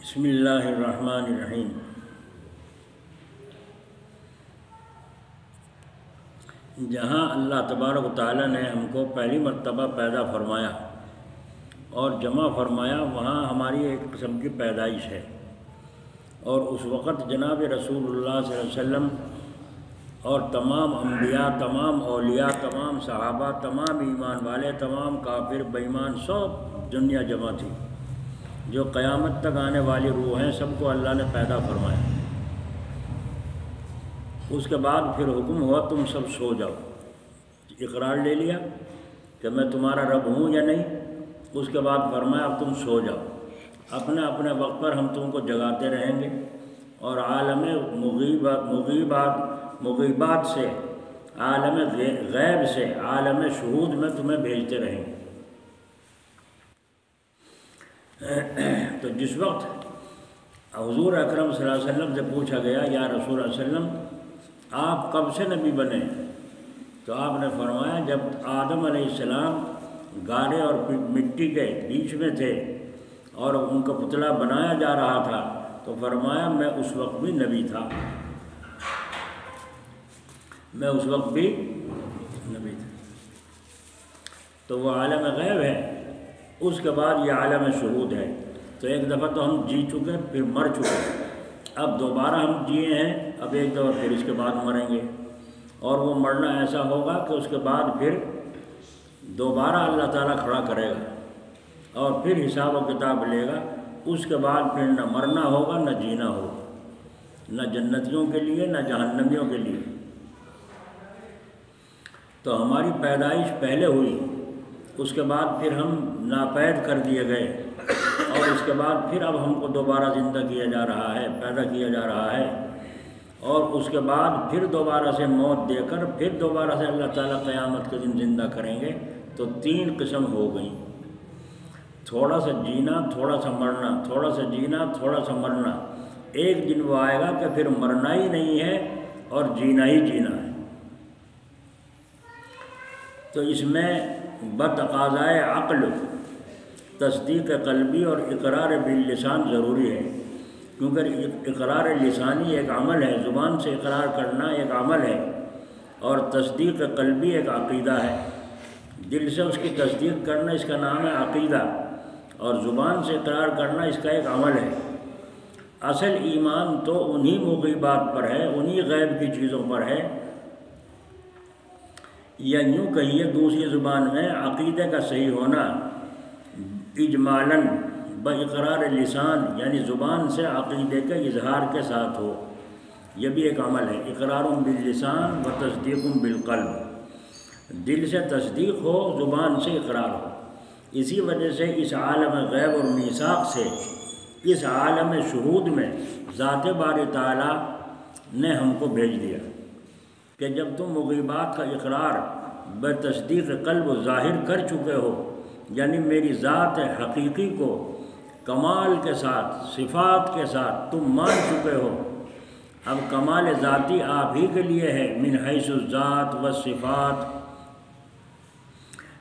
بسم اللہ الرحمن الرحیم۔ جہاں اللہ تبارک و تعالیٰ نے ہم کو پہلی مرتبہ پیدا فرمایا اور جمع فرمایا، وہاں ہماری ایک قسم کی پیدائش ہے، اور اس وقت جناب رسول اللہ صلی اللہ علیہ وسلم اور تمام انبیاء، تمام اولیاء، تمام صحابہ، تمام ایمان والے، تمام کافر بے ایمان، سب دنیا جمع تھی۔ جو قیامت تک آنے والی روح ہیں سب کو اللہ نے پیدا فرمایا۔ اس کے بعد پھر حکم ہوا تم سب سو جاؤ۔ اقرار لے لیا کہ میں تمہارا رب ہوں یا نہیں۔ اس کے بعد فرمایا اب تم سو جاؤ، اپنے اپنے وقت پر ہم تم کو جگاتے رہیں گے، اور عالم مغیبات سے، عالم غیب سے، عالم شہود میں تمہیں بھیجتے رہیں گے۔ تو جس وقت حضور اکرم صلی اللہ علیہ وسلم سے پوچھا گیا یا رسول اللہ علیہ وسلم آپ کب سے نبی بنے، تو آپ نے فرمایا جب آدم علیہ السلام گارے اور مٹی کے بیچ میں تھے اور ان کا پتلا بنایا جا رہا تھا، تو فرمایا میں اس وقت بھی نبی تھا، میں اس وقت بھی نبی تھا۔ تو وہ عالم غیب ہے، اس کے بعد یہ عالم شہود ہے۔ تو ایک دفعہ تو ہم جی چکے، پھر مر چکے، اب دوبارہ ہم جیے ہیں، اب ایک دفعہ پھر اس کے بعد مریں گے، اور وہ مرنا ایسا ہوگا کہ اس کے بعد پھر دوبارہ اللہ تعالیٰ کھڑا کرے گا اور پھر حساب و کتاب لے گا۔ اس کے بعد پھر نہ مرنا ہوگا نہ جینا ہوگا، نہ جنتیوں کے لیے نہ جہنمیوں کے لیے۔ تو ہماری پیدائش پہلے ہوئی، اس کے بعد پھر ہم ناپید کر دیے گئے، اور اس کے بعد پھر اب ہم کو دوبارہ زندہ کیا جا رہا ہے، پیدا کیا جا رہا ہے، اور اس کے بعد پھر دوبارہ سے موت دے کر پھر دوبارہ سے اللہ تعالیٰ قیامت کے دن زندہ کریں گے۔ تو تین قسم ہو گئیں، تھوڑا سا جینا، تھوڑا سا مرنا، تھوڑا سا جینا، تھوڑا سا مرنا۔ ایک دن وہ آئے گا کہ پھر مرنا ہی نہیں ہے اور جینا ہی جینا ہے۔ تو اس میں بتقاضائے عقل تصدیق قلبی اور اقرار باللسان ضروری ہے، کیونکہ اقرار لسانی ایک عمل ہے، زبان سے اقرار کرنا ایک عمل ہے، اور تصدیق قلبی ایک عقیدہ ہے۔ دل سے اس کی تصدیق کرنا اس کا نام ہے عقیدہ، اور زبان سے اقرار کرنا اس کا ایک عمل ہے۔ اصل ایمان تو انہی مغیبات پر ہے، انہی غیب کی چیزوں پر ہے، یا یوں کہیے دوسری زبان میں عقیدے کا صحیح ہونا اجمالاً باقرار لسان، یعنی زبان سے عقیدے کے اظہار کے ساتھ ہو، یہ بھی ایک عمل ہے۔ اقرار باللسان و تصدیق بالقلب، دل سے تصدیق ہو، زبان سے اقرار ہو۔ اسی وجہ سے اس عالم غیب اور میثاق سے اس عالم شہود میں ذات باری تعالیٰ نے ہم کو بھیج دیا کہ جب تم مغیبات کا اقرار بتصدیق قلب ظاہر کر چکے ہو، یعنی میری ذات حقیقی کو کمال کے ساتھ، صفات کے ساتھ تم مان چکے ہو، اب کمال ذاتی آپ ہی کے لیے ہے، من حیث الذات و صفات،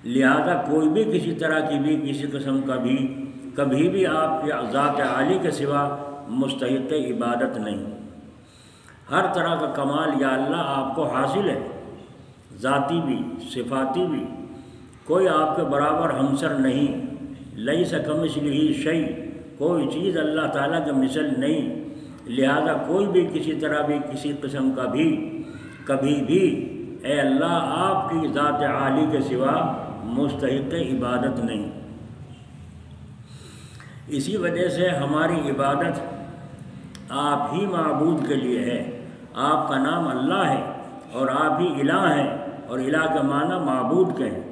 لہذا کوئی بھی کسی طرح کی بھی کسی قسم کا بھی کبھی بھی آپ کی ذات عالی کے سوا مستحق عبادت نہیں۔ ہر طرح کا کمال یا اللہ آپ کو حاصل ہے، ذاتی بھی صفاتی بھی، کوئی آپ کے برابر ہمسر نہیں، لیس کمثلہ شیء، کوئی چیز اللہ تعالیٰ کے مثل نہیں، لہذا کوئی بھی کسی طرح بھی کسی قسم کا بھی کبھی بھی اے اللہ آپ کی ذات عالی کے سوا مستحق عبادت نہیں۔ اسی وجہ سے ہماری عبادت آپ ہی معبود کے لیے ہے۔ آپ کا نام اللہ ہے اور آپ ہی الہ ہیں، اور الہ کا معنی معبود کے ہیں،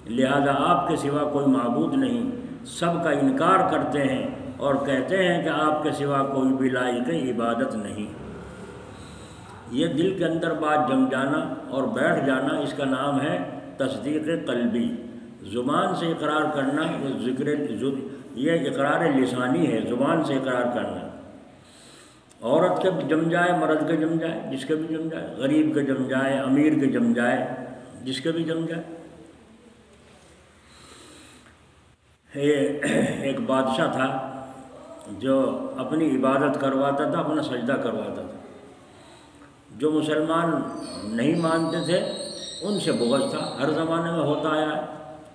لہذا آپ کے سوا کوئی معبود نہیں۔ سب کا انکار کرتے ہیں اور کہتے ہیں کہ آپ کے سوا کوئی بھی لائق عبادت نہیں۔ یہ دل کے اندر بات جم جانا اور بیٹھ جانا، اس کا نام ہے تصدیق قلبی۔ زبان سے اقرار کرنا یہ اقرار لسانی ہے، زبان سے اقرار کرنا۔ عورت کے جم جائے، مرد کے جم جائے، جس کے بھی جم جائے، غریب کے جم جائے، امیر کے جم جائے، جس کے بھی جم جائے۔ ایک بادشاہ تھا، جو اپنی عبادت کرواتا تھا، اپنا سجدہ کرواتا تھا۔ جو مسلمان نہیں مانتے تھے ان سے بغض تھا، ہر زمانے میں ہوتا آیا ہے۔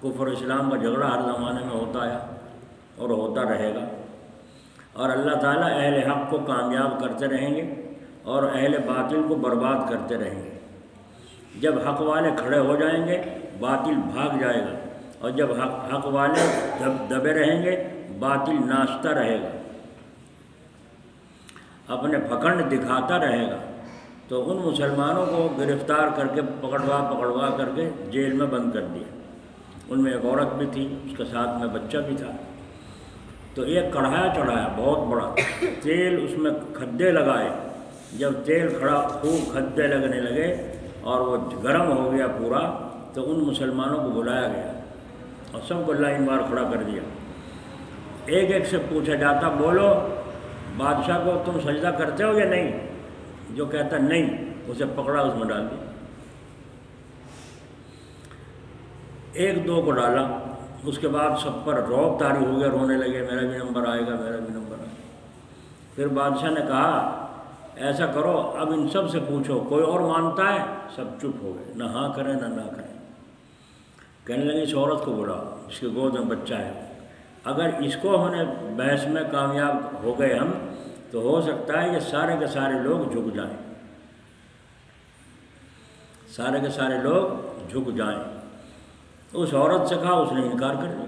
کفر اسلام کا جھگڑا ہر زمانے میں ہوتا آیا اور ہوتا رہے گا، اور اللہ تعالیٰ اہل حق کو کامیاب کرتے رہیں گے اور اہل باطل کو برباد کرتے رہیں گے۔ جب حق والے کھڑے ہو جائیں گے باطل بھاگ جائے گا، اور جب حق والے دبے رہیں گے باطل ناچتا رہے گا، اپنے پھکڑ دکھاتا رہے گا۔ تو ان مسلمانوں کو گرفتار کر کے پکڑوا کر کے جیل میں بند کر دیا۔ ان میں ایک عورت بھی تھی، اس کے ساتھ میں بچہ بھی تھا۔ تو ایک کڑھایا چڑھایا بہت بڑا، تیل اس میں کھدے لگائے۔ جب تیل کھڑا خوب کھدے لگنے لگے اور وہ گرم ہو گیا پورا، تو ان مسلمانوں کو بلایا گیا اور سب کو لائن بار کھڑا کر دیا۔ ایک ایک سے پوچھا جاتا، بولو بادشاہ کو تم سجدہ کرتے ہو یا نہیں؟ جو کہتا نہیں اسے پکڑا، اس میں ڈال دیا۔ ایک دو کو ڈالا، اس کے بعد سب پر رعب طاری ہو گیا، رونے لگے میرا بھی نمبر آئے گا، میرا بھی نمبر آئے گا۔ پھر بادشاہ نے کہا ایسا کرو، اب ان سب سے پوچھو کوئی اور مانتا ہے؟ سب چپ ہو گئے، نہ ہاں کریں نہ کریں۔ کہنے لگے اس عورت کو بلاؤ، اس کے گود میں بچہ ہے، اگر اس کو ہم نے بحث میں کامیاب ہو گئے ہم، تو ہو سکتا ہے یہ سارے کے سارے لوگ جھک جائیں، سارے کے سارے لوگ جھک جائیں۔ اس عورت سے کہا، اس نے انکار کر دیا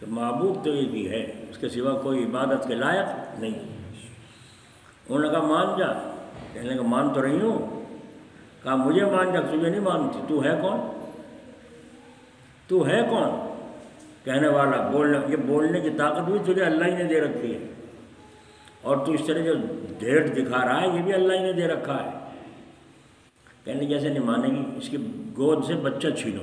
کہ معبود تو ایک ہی ہے، اس کے سوا کوئی عبادت کے لائق نہیں۔ انہوں نے کہا مان جا، کہنے لگا مان تو رہی ہوں۔ کہا مجھے مان جا، تجھے نہیں مانتی، تو ہے کون؟ تو ہے کون؟ کہنے والا یہ بولنے کی طاقت بھی تجھے اللہ ہی نے دے رکھی ہے، اور تو اس طرح جو ڈھیٹ دکھا رہا ہے یہ بھی اللہ ہی نے دے رکھا ہے۔ کہنے جیسے نہیں مانے گی، اس کی گود سے بچہ چھینو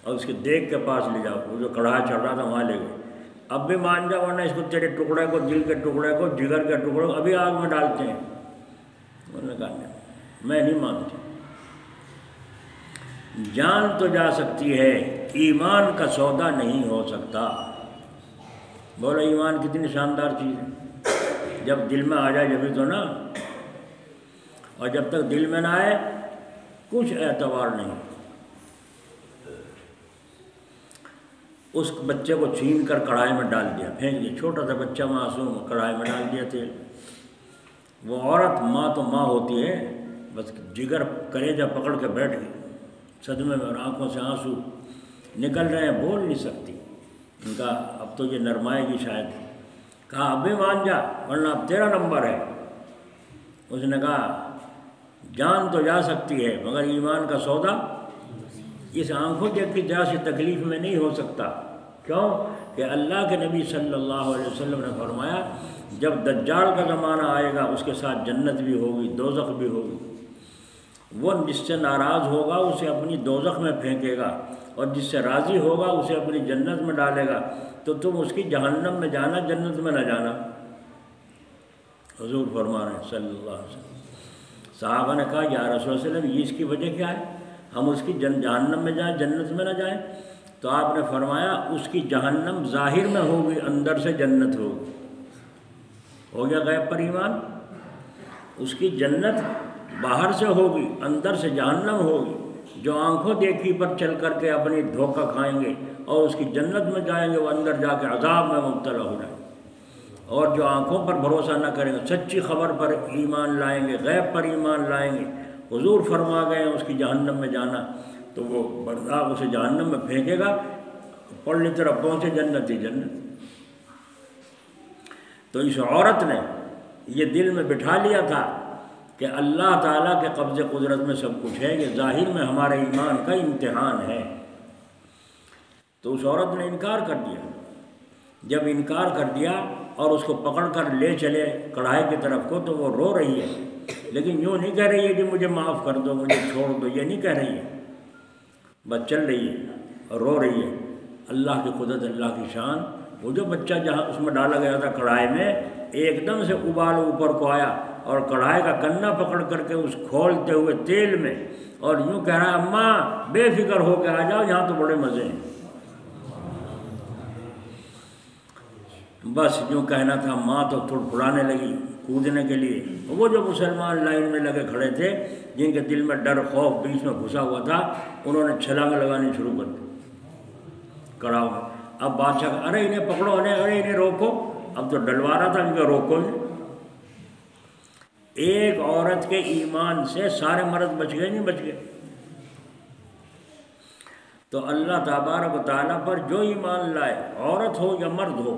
اور اس کے دیگ کے پاس لے جاؤ، وہ جو کڑھا چڑھ رہا تھا وہاں لے گئے۔ اب بھی مان جاؤ ورنہ اس کو تیرے ٹکڑے کو، دل کے ٹکڑے کو، جگر کے ٹکڑے کو ابھی آگ میں ڈالتے ہیں۔ انہوں نے کہا نہیں، میں نہیں مانتی۔ جان تو جا سکتی ہے، ایمان کا سودا نہیں ہو سکتا۔ بولو ایمان کتنی شاندار چیز ہے، جب دل میں آ جائے جبھی تو نا، اور جب تک دل میں نہ آئے کچھ اعتبار نہیں۔ اس بچے کو چھین کر کڑھائی میں ڈال دیا، پھینک دیا، چھوٹا سا بچہ معصوم، کڑھائی میں ڈال دیا تیل۔ وہ عورت ماں تو ماں ہوتی ہے، بس جگر کلیجہ پکڑ کے بیٹھ گئی صدمے میں، اور آنکھوں سے آنسو نکل رہے ہیں، بول نہیں سکتی۔ ان کا اب تو یہ نرمائے گی شاید۔ کہا اب بھی مان جا ورنہ اب تیرا نمبر ہے۔ اس نے کہا جان تو جا سکتی ہے مگر ایمان کا سودا اس آنکھوں دیکھی جیسی تکلیف میں نہیں ہو سکتا۔ کیوں کہ اللہ کے نبی صلی اللہ علیہ وسلم نے فرمایا جب دجال کا زمانہ آئے گا اس کے ساتھ جنت بھی ہوگی، دوزخ بھی ہوگی۔ وہ جس سے ناراض ہوگا اسے اپنی دوزخ میں پھینکے گا، اور جس سے راضی ہوگا اسے اپنی جنت میں ڈالے گا۔ تو تم اس کی جہنم میں جانا، جنت میں نہ جانا۔ حضور فرما رہے ہیں صلی اللہ علیہ وسلم۔ صحابہ نے کہا یا رسول اللہ علیہ وسلم یہ اس کی وجہ کیا ہے، ہم اس کی جہنم میں جائیں جنت میں نہ جائیں؟ تو آپ نے فرمایا اس کی جہنم ظاہر میں ہوگی، اندر سے جنت ہوگی۔ ہو گیا غیب پر ایمان۔ اس کی جنت باہر سے ہوگی، اندر سے جہنم ہوگی۔ جو آنکھوں دیکھی پر چل کر کے اپنی دھوکہ کھائیں گے اور اس کی جنت میں جائیں گے، وہ اندر جا کے عذاب میں مبتلا ہو جائیں گے۔ اور جو آنکھوں پر بھروسہ نہ کریں گے، سچی خبر پر ایمان لائیں گے، غیب پر ایمان لائیں گے، حضور فرما گئے اس کی جہنم میں جانا، تو وہ برداغ اسے جہنم میں پھینکے گا، پرلی طرف پہنچے جنت ہی جنت۔ تو اس عورت نے یہ دل میں بٹھا لیا تھا کہ اللہ تعالیٰ کے قبض قدرت میں سب کچھ ہے، یہ ظاہر میں ہمارے ایمان کا امتحان ہے۔ تو اس عورت نے انکار کر دیا۔ جب انکار کر دیا اور اس کو پکڑ کر لے چلے کڑھائی کی طرف کو، تو وہ رو رہی ہے، لیکن یوں نہیں کہہ رہی ہے کہ مجھے معاف کر دو، مجھے چھوڑ دو، یہ نہیں کہہ رہی ہے، بس چل رہی ہے اور رو رہی ہے۔ اللہ کی قدرت، اللہ کی شان، وہ جو بچہ جہاں اس میں ڈالا گیا تھا کڑھائی میں، ایک دم سے ابال اوپر کو آیا اور کڑھائی کا کنہ پکڑ کر کے اس کھولتے ہوئے تیل میں، اور یوں کہہ رہا ہے اماں بے فکر ہو کے آ جاؤ، یہاں تو بڑے مزے ہیں۔ بس جو کہنا تھا ماں تو پھڑانے لگی کودنے کے لیے. وہ جو مسلمان لائن میں لگے کھڑے تھے جن کے دل میں ڈر خوف بیچ میں گھسا ہوا تھا انہوں نے چھلانگ لگانی شروع کر دی کڑاؤ میں. اب بادشاہ ارے انہیں پکڑو ارے انہیں روکو. اب تو ڈلوا رہا تھا ان کو روکو نہیں. ایک عورت کے ایمان سے سارے مرد بچ گئے نہیں بچ گئے. تو اللہ تبارک و تعالیٰ پر جو ایمان لائے عورت ہو یا مرد ہو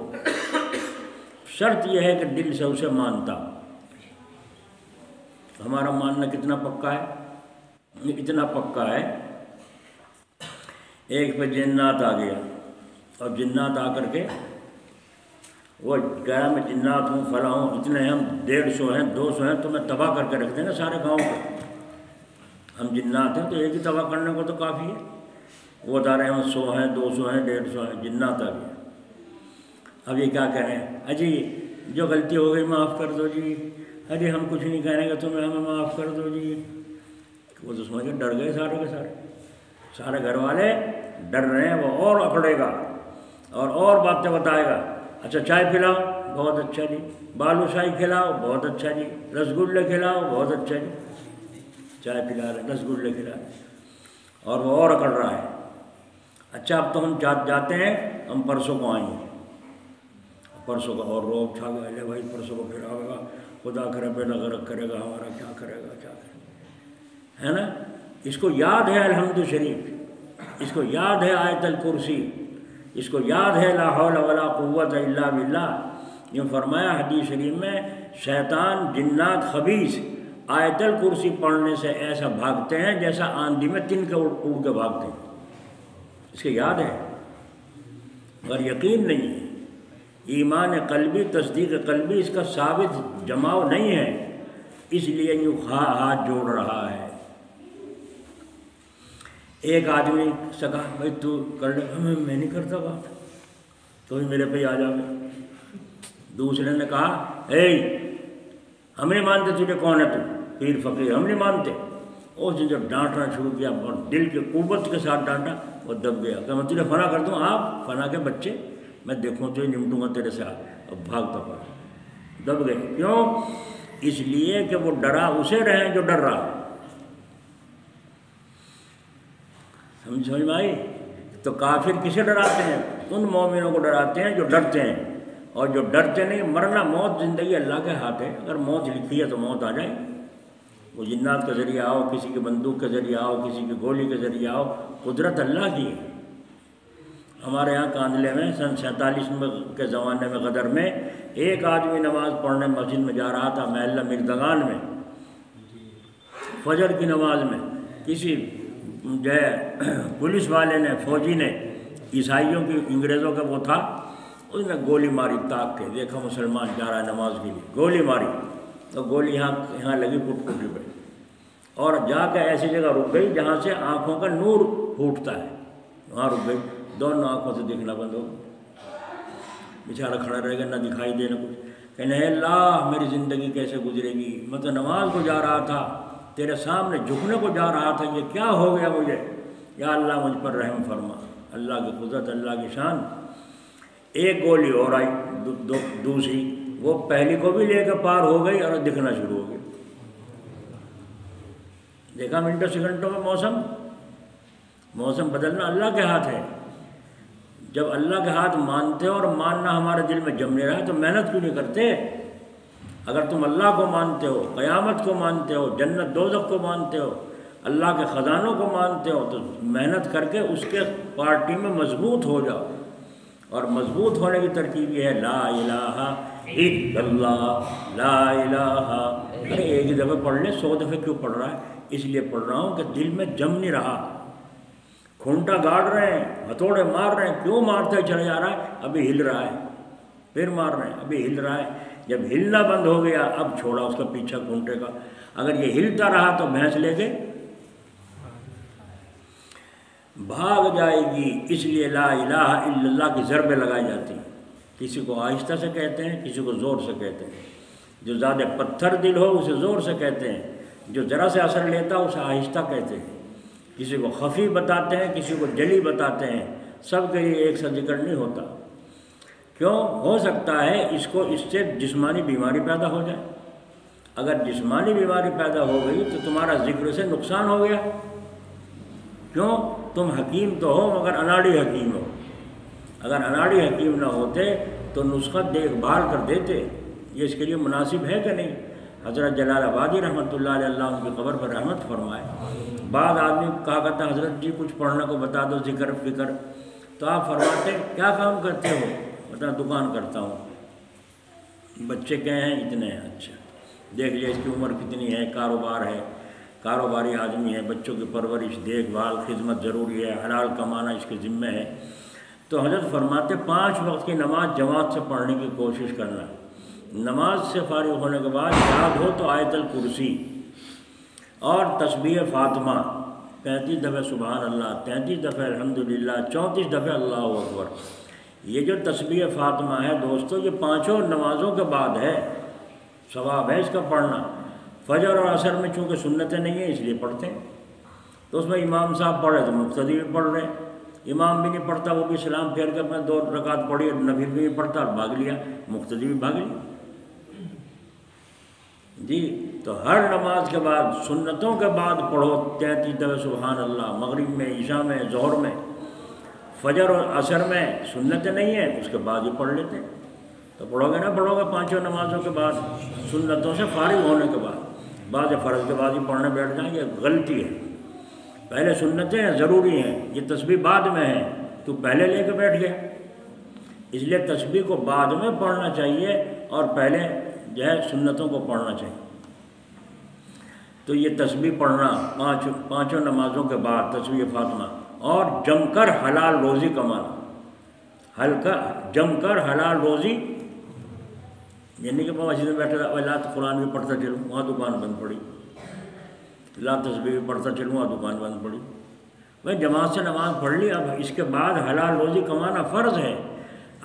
شرط یہ ہے کہ دل سے اسے مانتا. ہمارا ماننا کتنا پکا ہے؟ اتنا پکا ہے ایک پہ جنات آ گیا اور جنات آ کر کے وہ کہہ رہا میں جنات ہوں فلاں ہوں اتنے ہیں ہم 150 ہیں 200 ہیں تو میں تباہ کر کے رکھ دیں گے سارے گاؤں کو. ہم جنات ہیں تو ایک ہی تباہ کرنے کو تو کافی ہے. وہ بتا رہے ہیں 100 ہیں 200 ہیں 150 ہیں جنات آ گیا. اب یہ کیا کہہ رہے ہیں اجی جو غلطی ہو گئی معاف کر دو جی. اجی ہم کچھ نہیں کہنے گے تمہیں ہمیں معاف کر دو جی. وہ تو سمجھ کے ڈر گئے سارے کے سارے گھر والے ڈر رہے ہیں. وہ اور اکڑے گا اور باتیں بتائے گا. اچھا چائے پلاؤ بہت اچھا جی. بالو شاہی کھلاؤ بہت اچھا جی. رسگلے کھلاؤ بہت اچھا جی. چائے پلا رہے رسگلے کھلا رہے اور وہ اور اکڑ رہا ہے. اچھا اب تو ہم جاتے ہیں ہم پرسوں کو آئیں گے. پرسوں کا اور روب چھا گیا لے بھائی پرسوں کو پھر آئے گا خدا کرے بے غرق کرے گا ہمارا کیا کرے گا ہے نا. اس کو یاد ہے الحمد شریف, اس کو یاد ہے آیت الکرسی, اس کو یاد ہے لا حول ولا قوت الا باللہ. یہ فرمایا حدیث شریف میں شیطان جنات خبیث آیت الکرسی پڑھنے سے ایسا بھاگتے ہیں جیسا آندھی میں تن کے اڑ کے بھاگتے ہیں. اس کے یاد ہے اور یقین نہیں ہے. ایمان قلبی تصدیق قلبی اس کا ثابت جماؤ نہیں ہے, اس لیے یوں ہاتھ جوڑ رہا ہے. ایک آدمی سے کہا بھائی تو کر لے, میں نہیں کرتا بات تو ہی میرے پہ آ جا. دوسرے نے کہا ہم نہیں مانتے تجھے کون ہے تو پیر فقیر ہم نہیں مانتے. اس نے جب ڈانٹنا شروع کیا اور دل کے قوت کے ساتھ ڈانٹا وہ دب گیا کہ میں تجھے فنا کر دوں. آپ فنا کے بچے میں دیکھوں تو نمٹوں گا تیرے ساتھ. اب بھاگتا پھر دب گئے. کیوں؟ اس لیے کہ وہ ڈرا اسے رہے جو ڈر رہا. سمجھ میں آئی؟ تو کافر کسے ڈراتے ہیں؟ ان مومنوں کو ڈراتے ہیں جو ڈرتے ہیں. اور جو ڈرتے نہیں, مرنا موت زندگی اللہ کے ہاتھ ہے. اگر موت لکھی ہے تو موت آ جائے. وہ جنات کے ذریعے آؤ, کسی کی بندوق کے ذریعے آؤ, کسی کی گولی کے ذریعے آؤ, قدرت اللہ کی ہے. ہمارے یہاں کاندلے میں سن 47 کے زمانے میں غدر میں ایک آدمی نماز پڑھنے مسجد میں جا رہا تھا محلہ مردگان میں. فجر کی نماز میں کسی جو ہے پولیس والے نے فوجی نے عیسائیوں کی انگریزوں کا وہ تھا اس نے گولی ماری. تاک کے دیکھا مسلمان جا رہا ہے نماز کے لیے, گولی ماری تو گولی یہاں لگی پٹ پٹی پہ اور جا کے ایسی جگہ رک گئی جہاں سے آنکھوں کا نور پھوٹتا ہے. وہاں رک گئی, دونوں آنکھوں سے دکھنا بند ہو. بیچارہ کھڑا رہے گا نہ دکھائی دے نہ کچھ. کہنے اللہ میری زندگی کیسے گزرے گی, میں تو نماز کو جا رہا تھا تیرے سامنے جھکنے کو جا رہا تھا, یہ کیا ہو گیا مجھے. یا اللہ مجھ پر رحم فرما. اللہ کی قدرت اللہ کی شان. ایک گولی اور آئی دوسری, وہ پہلی کو بھی لے کے پار ہو گئی اور دکھنا شروع ہو گئی. دیکھا منٹوں سیکنڈوں میں موسم بدلنا اللہ کے ہاتھ ہے. جب اللہ کے ہاتھ مانتے ہو اور ماننا ہمارے دل میں جم نہیں رہا تو محنت کیوں نہیں کرتے. اگر تم اللہ کو مانتے ہو, قیامت کو مانتے ہو, جنت دوزخ کو مانتے ہو, اللہ کے خزانوں کو مانتے ہو تو محنت کر کے اس کے پارٹی میں مضبوط ہو جاؤ. اور مضبوط ہونے کی ترکیب یہ ہے لا الہ الا اللہ, لا الہ. ارے ایک ہی دفعہ پڑھ لے, 100 دفعہ کیوں پڑھ رہا ہے؟ اس لیے پڑھ رہا ہوں کہ دل میں جم نہیں رہا. کھونٹا گاڑ رہے ہیں, ہتھوڑے مار رہے ہیں, کیوں مارتے چلے جا رہا ہے؟ ابھی ہل رہا ہے, پھر مار رہے ہیں, ابھی ہل رہا ہے. جب ہلنا بند ہو گیا اب چھوڑا اس کا پیچھا کھونٹے کا. اگر یہ ہلتا رہا تو بھینس لے کے بھاگ جائے گی. اس لیے لا الہ الا اللہ کی ضربیں لگائی جاتی ہیں. کسی کو آہستہ سے کہتے ہیں, کسی کو زور سے کہتے ہیں. جو زیادہ پتھر دل ہو اسے زور سے کہتے ہیں, جو ذرا سے اثر لیتا اسے آہستہ کہتے ہیں. کسی کو خفی بتاتے ہیں, کسی کو جلی بتاتے ہیں. سب کے لیے ایک سا ذکر نہیں ہوتا. کیوں؟ ہو سکتا ہے اس سے جسمانی بیماری پیدا ہو جائے۔ اگر جسمانی بیماری پیدا ہو گئی تو تمہارا ذکر سے نقصان ہو گیا۔ کیوں؟ تم حکیم تو ہو مگر اناڑی حکیم ہو۔ اگر اناڑی حکیم نہ ہوتے تو نسخہ دیکھ بھال کر دیتے، یہ اس کے لیے مناسب ہے کہ نہیں؟ حضرت جلال آبادی رحمۃ اللہ علیہ، اللہ ان کی قبر پر رحمت فرمائے، بعض آدمی کہا کرتا حضرت جی کچھ پڑھنے کو بتا دو، ذکر فکر، تو آپ فرماتے کیا کام کرتے ہو؟ بتا دکان کرتا ہوں۔ بچے کہے ہیں اتنے ہیں، اچھا دیکھ لیا اس کی عمر کتنی ہے، کاروبار ہے، کاروباری آدمی ہے، بچوں کی پرورش دیکھ بھال خدمت ضروری ہے، حلال کمانا اس کے ذمہ ہے۔ تو حضرت فرماتے 5 وقت کی نماز جماعت سے پڑھنے کی کوشش کرنا، نماز سے فارغ ہونے کے بعد یاد ہو تو آیت الکرسی اور تسبیح فاطمہ 35 دفعہ سبحان اللہ، 33 دفعہ الحمدللہ، 34 دفعہ اللہ اکبر۔ یہ جو تسبیح فاطمہ ہے دوستو، یہ 5 نمازوں کے بعد ہے، ثواب ہے اس کا پڑھنا۔ فجر اور عصر میں چونکہ سنتیں نہیں ہیں اس لیے پڑھتے ہیں، تو اس میں امام صاحب پڑھے تو مقتدی بھی پڑھ رہے ہیں، امام بھی نہیں پڑھتا وہ بھی سلام پھیر کے اپنا 2 رکعت پڑھی، نفل بھی نہیں پڑھتا اور بھاگ لیا، مقتدی بھی بھاگ لیا جی۔ تو ہر نماز کے بعد سنتوں کے بعد پڑھو 33 دفعہ سبحان اللہ، مغرب میں، عشاء میں، ظہر میں، فجر اور عصر میں سنتیں نہیں ہیں اس کے بعد ہی پڑھ لیتے۔ تو پڑھو گے نہ پڑھو گے 5 نمازوں کے بعد، سنتوں سے فارغ ہونے کے بعد، بعض فرض کے بعد ہی پڑھنے بیٹھ جائیں گے، غلطی ہے۔ پہلے سنتیں ضروری ہیں، یہ تسبیح بعد میں ہے، تو پہلے لے کے بیٹھ گیا، اس لیے تسبیح کو بعد میں پڑھنا چاہیے اور پہلے جو ہے سنتوں کو پڑھنا چاہیے۔ تو یہ تسبیح پڑھنا 5 نمازوں کے بعد تسبیح فاطمہ، اور جم کر حلال روزی کمانا، جم کر حلال روزی، یعنی کہ میں مسجد میں بیٹھا تھا، لا تو قرآن بھی پڑھتا چلوں، وہاں دکان بند پڑی، لا تسبیح بھی پڑھتا چلوں، وہاں دکان بند پڑی۔ بھائی جماعت سے نماز پڑھ لی، اب اس کے بعد حلال روزی کمانا فرض ہے،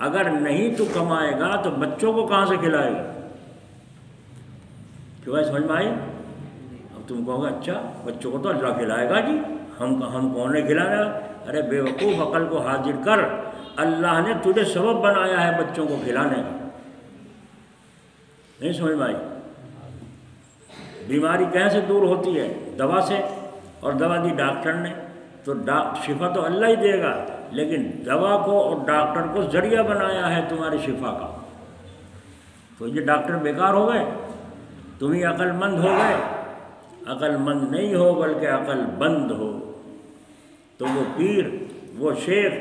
اگر نہیں تو کمائے گا تو بچوں کو کہاں سے کھلائے گا؟ کیوں بھائی سمجھ میں آئی؟ اب تم کہو گے اچھا بچوں کو تو اللہ کھلائے گا جی، ہم کون نے کھلانا؟ ارے بے وقوف، عقل کو حاضر کر، اللہ نے تجھے سبب بنایا ہے بچوں کو کھلانے کا، نہیں سمجھ میں آئی؟ بیماری کہاں سے دور ہوتی ہے؟ دوا سے، اور دوا دی ڈاکٹر نے، تو شفا تو اللہ ہی دے گا، لیکن دوا کو اور ڈاکٹر کو ذریعہ بنایا ہے تمہاری شفا کا۔ تو یہ ڈاکٹر بیکار ہو گئے، تم ہی عقل مند ہو گئے۔ عقل مند نہیں ہو بلکہ عقل بند ہو۔ تو وہ پیر، وہ شیخ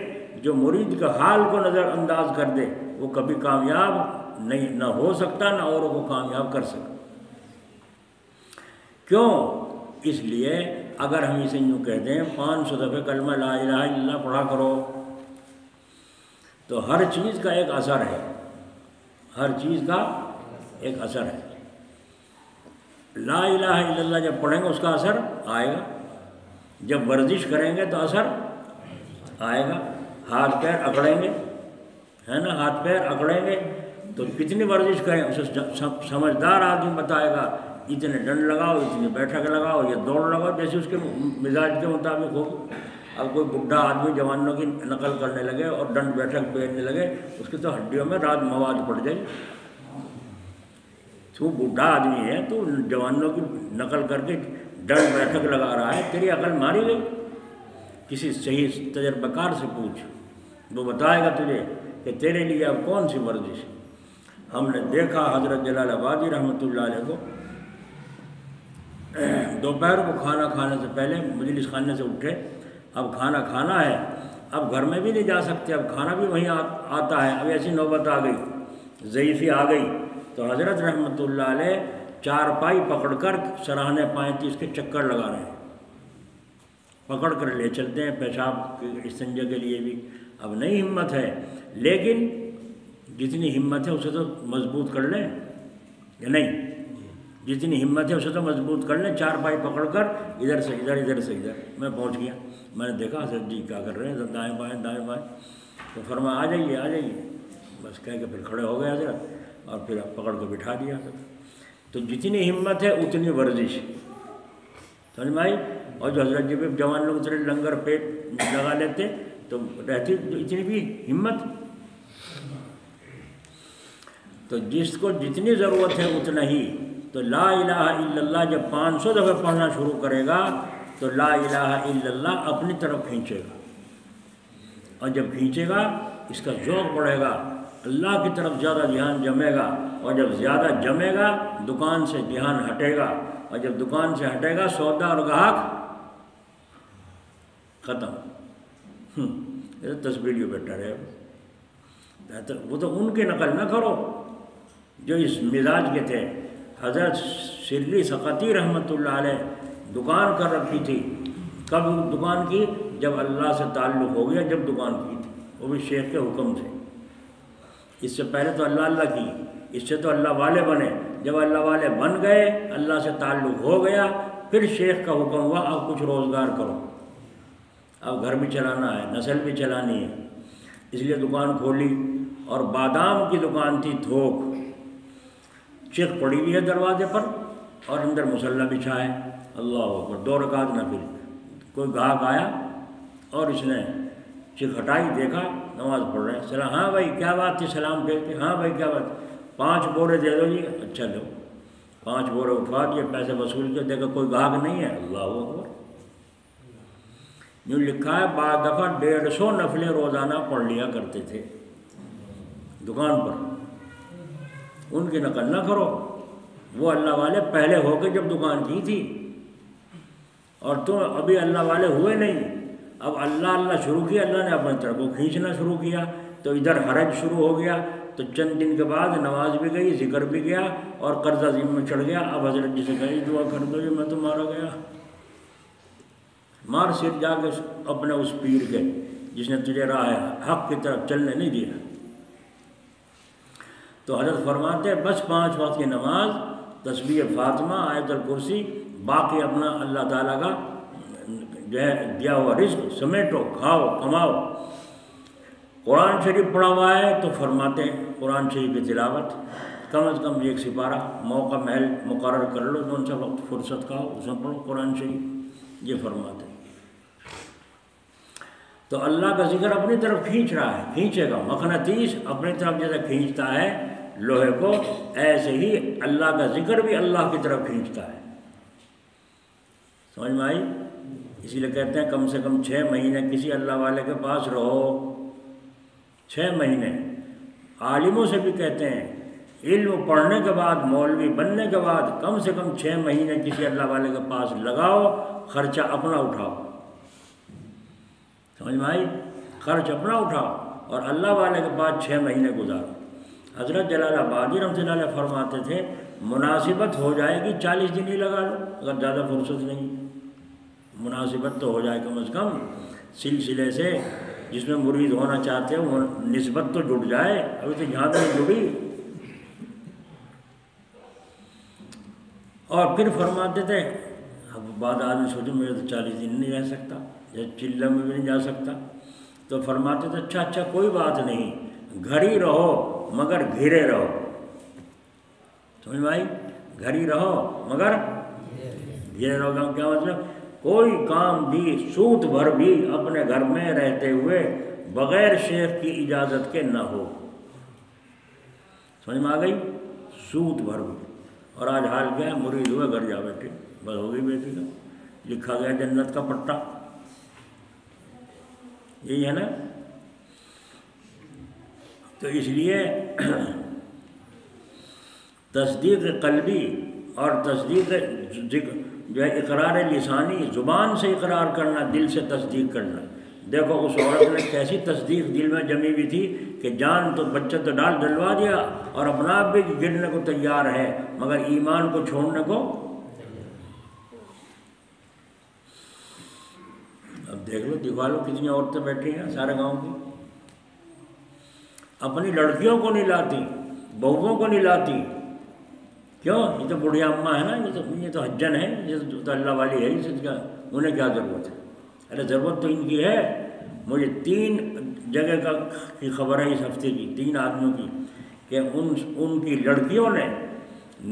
جو مرید کا حال کو نظر انداز کر دے، وہ کبھی کامیاب نہیں نہ ہو سکتا، نہ اوروں کو کامیاب کر سکتا۔ کیوں؟ اس لیے اگر ہم اسے یوں کہتے ہیں 500 دفعہ کلمہ لا الہ الا اللہ پڑھا کرو، تو ہر چیز کا ایک اثر ہے، ہر چیز کا ایک اثر ہے۔ لا الہ الا اللہ جب پڑھیں گے اس کا اثر آئے گا، جب ورزش کریں گے تو اثر آئے گا، ہاتھ پیر اکڑیں گے، ہے نا، ہاتھ پیر اکڑیں گے تو کتنی ورزش کریں، اسے سمجھدار آدمی بتائے گا اتنے ڈنڈ لگاؤ، اتنی بیٹھک لگاؤ یا دوڑ لگاؤ، جیسے اس کے مزاج کے مطابق ہو۔ اب کوئی بڈھا آدمی جوانوں کی نقل کرنے لگے اور ڈنڈ بیٹھک پہننے لگے، اس کی تو ہڈیوں میں رات مواد پڑ جائے۔ تو بڈھا آدمی ہے، تو جوانوں کی نقل کر کے ڈنڈ بیٹھک لگا رہا ہے، تیری عقل ماری گئی؟ کسی صحیح تجربہ کار سے پوچھ، وہ بتائے گا تجھے کہ تیرے لیے اب کون سی ورزش۔ ہم نے دیکھا حضرت جلال آبادی رحمۃ اللہ علیہ کو دوپہر کو کھانا کھانے سے پہلے مجلس خانے سے اٹھے، اب کھانا کھانا ہے، اب گھر میں بھی نہیں جا سکتے، اب کھانا بھی وہیں آتا ہے، اب ایسی نوبت آ گئی، ضعیفی آ گئی، تو حضرت رحمۃ اللہ علیہ چارپائی پکڑ کر سراہنے 35 کے چکر لگا رہے ہیں، پکڑ کر لے چلتے ہیں پیشاب استنجا کے لیے بھی۔ اب نہیں ہمت ہے، لیکن جتنی ہمت ہے اسے تو مضبوط کر لیں، یا نہیں؟ جتنی ہمت ہے اسے تو مضبوط کر لیں، چارپائی پکڑ کر ادھر سے ادھر، ادھر سے ادھر۔ میں پہنچ گیا، میں نے دیکھا حضرت جی کیا کر رہے ہیں، دائیں بائیں دائیں بائیں، تو فرمایا آ جائیے آ جائیے، بس کہہ کے پھر کھڑے ہو گئے حضرت، اور پھر پکڑ کے بٹھا دیا حضرت۔ تو جتنی ہمت ہے اتنی ورزش، سمجھ میں آئی؟ اور جو حضرت جی پہ جوان لوگ اتنے لنگر پیٹ لگا لیتے تو رہتی اتنی بھی ہمت، تو جس کو جتنی ضرورت ہے اتنا ہی. تو لا الہ الا اللہ جب 500 دفعہ پڑھنا شروع کرے گا تو لا الہ الا اللہ اپنی طرف کھینچے گا، اور جب کھینچے گا اس کا ذوق بڑھے گا، اللہ کی طرف زیادہ دھیان جمے گا، اور جب زیادہ جمے گا دکان سے دھیان ہٹے گا، اور جب دکان سے ہٹے گا سودا اور گاہک ختم. یہ تصویریوں بیٹھا رہے. وہ تو ان کی نقل نہ کرو جو اس مزاج کے تھے. حضرت شرلی سقطی رحمۃ اللہ علیہ دکان کر رکھی تھی. کب دکان کی؟ جب اللہ سے تعلق ہو گیا، جب دکان کی تھی وہ بھی شیخ کے حکم سے. اس سے پہلے تو اللہ اللہ کی، اس سے تو اللہ والے بنے. جب اللہ والے بن گئے، اللہ سے تعلق ہو گیا، پھر شیخ کا حکم ہوا اب کچھ روزگار کرو، اب گھر بھی چلانا ہے، نسل بھی چلانی ہے. اس لیے دکان کھولی، اور بادام کی دکان تھی تھوک. چیخ پڑی ہوئی ہے دروازے پر، اور اندر مصلی بچھا ہے. اللہ اکبر. 2 رکعت نفل. کوئی گاہک آیا اور اس نے چیخ ہٹائی، دیکھا نماز پڑھ رہے ہیں. سلام. ہاں بھائی کیا بات تھی؟ سلام پھیر کے. ہاں بھائی کیا بات؟ 5 بورے دے دو جی. اچھا لو. 5 بورے اٹھوا دیے، پیسے وصول کے. دیکھا کوئی گاہک نہیں ہے. اللہ اکبر. یوں لکھا ہے بعض دفعہ 150 نفلیں روزانہ پڑھ لیا کرتے تھے دکان پر. ان کی نقل نہ کرو. وہ اللہ والے پہلے ہو کے جب دکان کی تھی، اور تم ابھی اللہ والے ہوئے نہیں. اب اللہ اللہ شروع کیا، اللہ نے اپنے طرف کو کھینچنا شروع کیا، تو ادھر حرج شروع ہو گیا. تو چند دن کے بعد نماز بھی گئی، ذکر بھی گیا، اور قرضہ ذمہ میں چڑھ گیا. اب حضرت جی سے کہی دعا کر دو جی میں تو مارا گیا. مار سر جا کے اپنے اس پیر کے جس نے تجھے راہ حق کی طرف چلنے نہیں دیا. تو حضرت فرماتے ہیں بس 5 وقت کی نماز، تسبیح فاطمہ، آیت الکرسی، باقی اپنا اللہ تعالیٰ کا جو ہے دیا ہوا رزق سمیٹو، کھاؤ، کماؤ. قرآن شریف پڑھا ہوا ہے تو فرماتے ہیں قرآن شریف کی تلاوت کم از کم 1 سپارہ موقع محل مقرر کر لو، جو ان سے وقت فرصت کا ہو اس میں پڑھو قرآن شریف. یہ فرماتے ہیں. تو اللہ کا ذکر اپنی طرف کھینچ رہا ہے، کھینچے گا. مقناطیس اپنی طرف جیسے کھینچتا ہے لوہے کو، ایسے ہی اللہ کا ذکر بھی اللہ کی طرف کھینچتا ہے. سمجھ میں آئی؟ اسی لیے کہتے ہیں کم سے کم 6 مہینے کسی اللہ والے کے پاس رہو. 6 مہینے. عالموں سے بھی کہتے ہیں علم پڑھنے کے بعد، مولوی بننے کے بعد کم سے کم 6 مہینے کسی اللہ والے کے پاس لگاؤ، خرچہ اپنا اٹھاؤ. سمجھ میں آئی؟ خرچ اپنا اٹھاؤ اور اللہ والے کے پاس 6 مہینے گزارو. حضرت جلال آبادی رحمۃ اللہ علیہ فرماتے تھے مناسبت ہو جائے گی 40 دن ہی لگا لو، اگر زیادہ فرصت نہیں. مناسبت تو ہو جائے کم از کم سلسلے سے جس میں مرید ہونا چاہتے ہیں، وہ نسبت تو جڑ جائے. ابھی تو یہاں تک جڑی. اور پھر فرماتے تھے اب بعد آدمی سوچے میرے تو 40 دن نہیں رہ سکتا، چلہ میں بھی نہیں جا سکتا. تو فرماتے تھے اچھا کوئی بات نہیں، گھر ہی رہو مگر گھرے رہو. سمجھ میں آئی؟ گھر ہی رہو مگر گھرے رہو. کیا مطلب؟ کوئی کام بھی سوت بھر بھی اپنے گھر میں رہتے ہوئے بغیر شیخ کی اجازت کے نہ ہو. سمجھ میں آ گئی؟ سوت بھر بھی. اور آج حال کیا ہے؟ مرید ہوئے گھر جا بیٹھے، بس ہو گئی بیٹی کا، لکھا گیا جنت کا پٹا. یہی ہے نا. تو اس لیے تصدیق قلبی اور تصدیق جو ہے اقرار لسانی، زبان سے اقرار کرنا، دل سے تصدیق کرنا. دیکھو اس عورت نے کیسی تصدیق دل میں جمی ہوئی تھی کہ جان تو بچہ تو ڈلوا دیا اور اپنا آپ بھی گرنے کو تیار ہے، مگر ایمان کو چھوڑنے کو. اب دیکھ لو، دکھا لو کتنی عورتیں بیٹھی ہیں سارے گاؤں کی، اپنی لڑکیوں کو نہیں لاتی، بہوؤں کو نہیں لاتی. کیوں؟ یہ تو بڑھیا اماں ہے نا، یہ تو حجن ہے، یہ تو اللہ والی ہے، انہیں کیا ضرورت ہے؟ ارے ضرورت تو ان کی ہے. مجھے 3 جگہ کی خبر ہے اس ہفتے کی، 3 آدمیوں کی، کہ ان کی لڑکیوں نے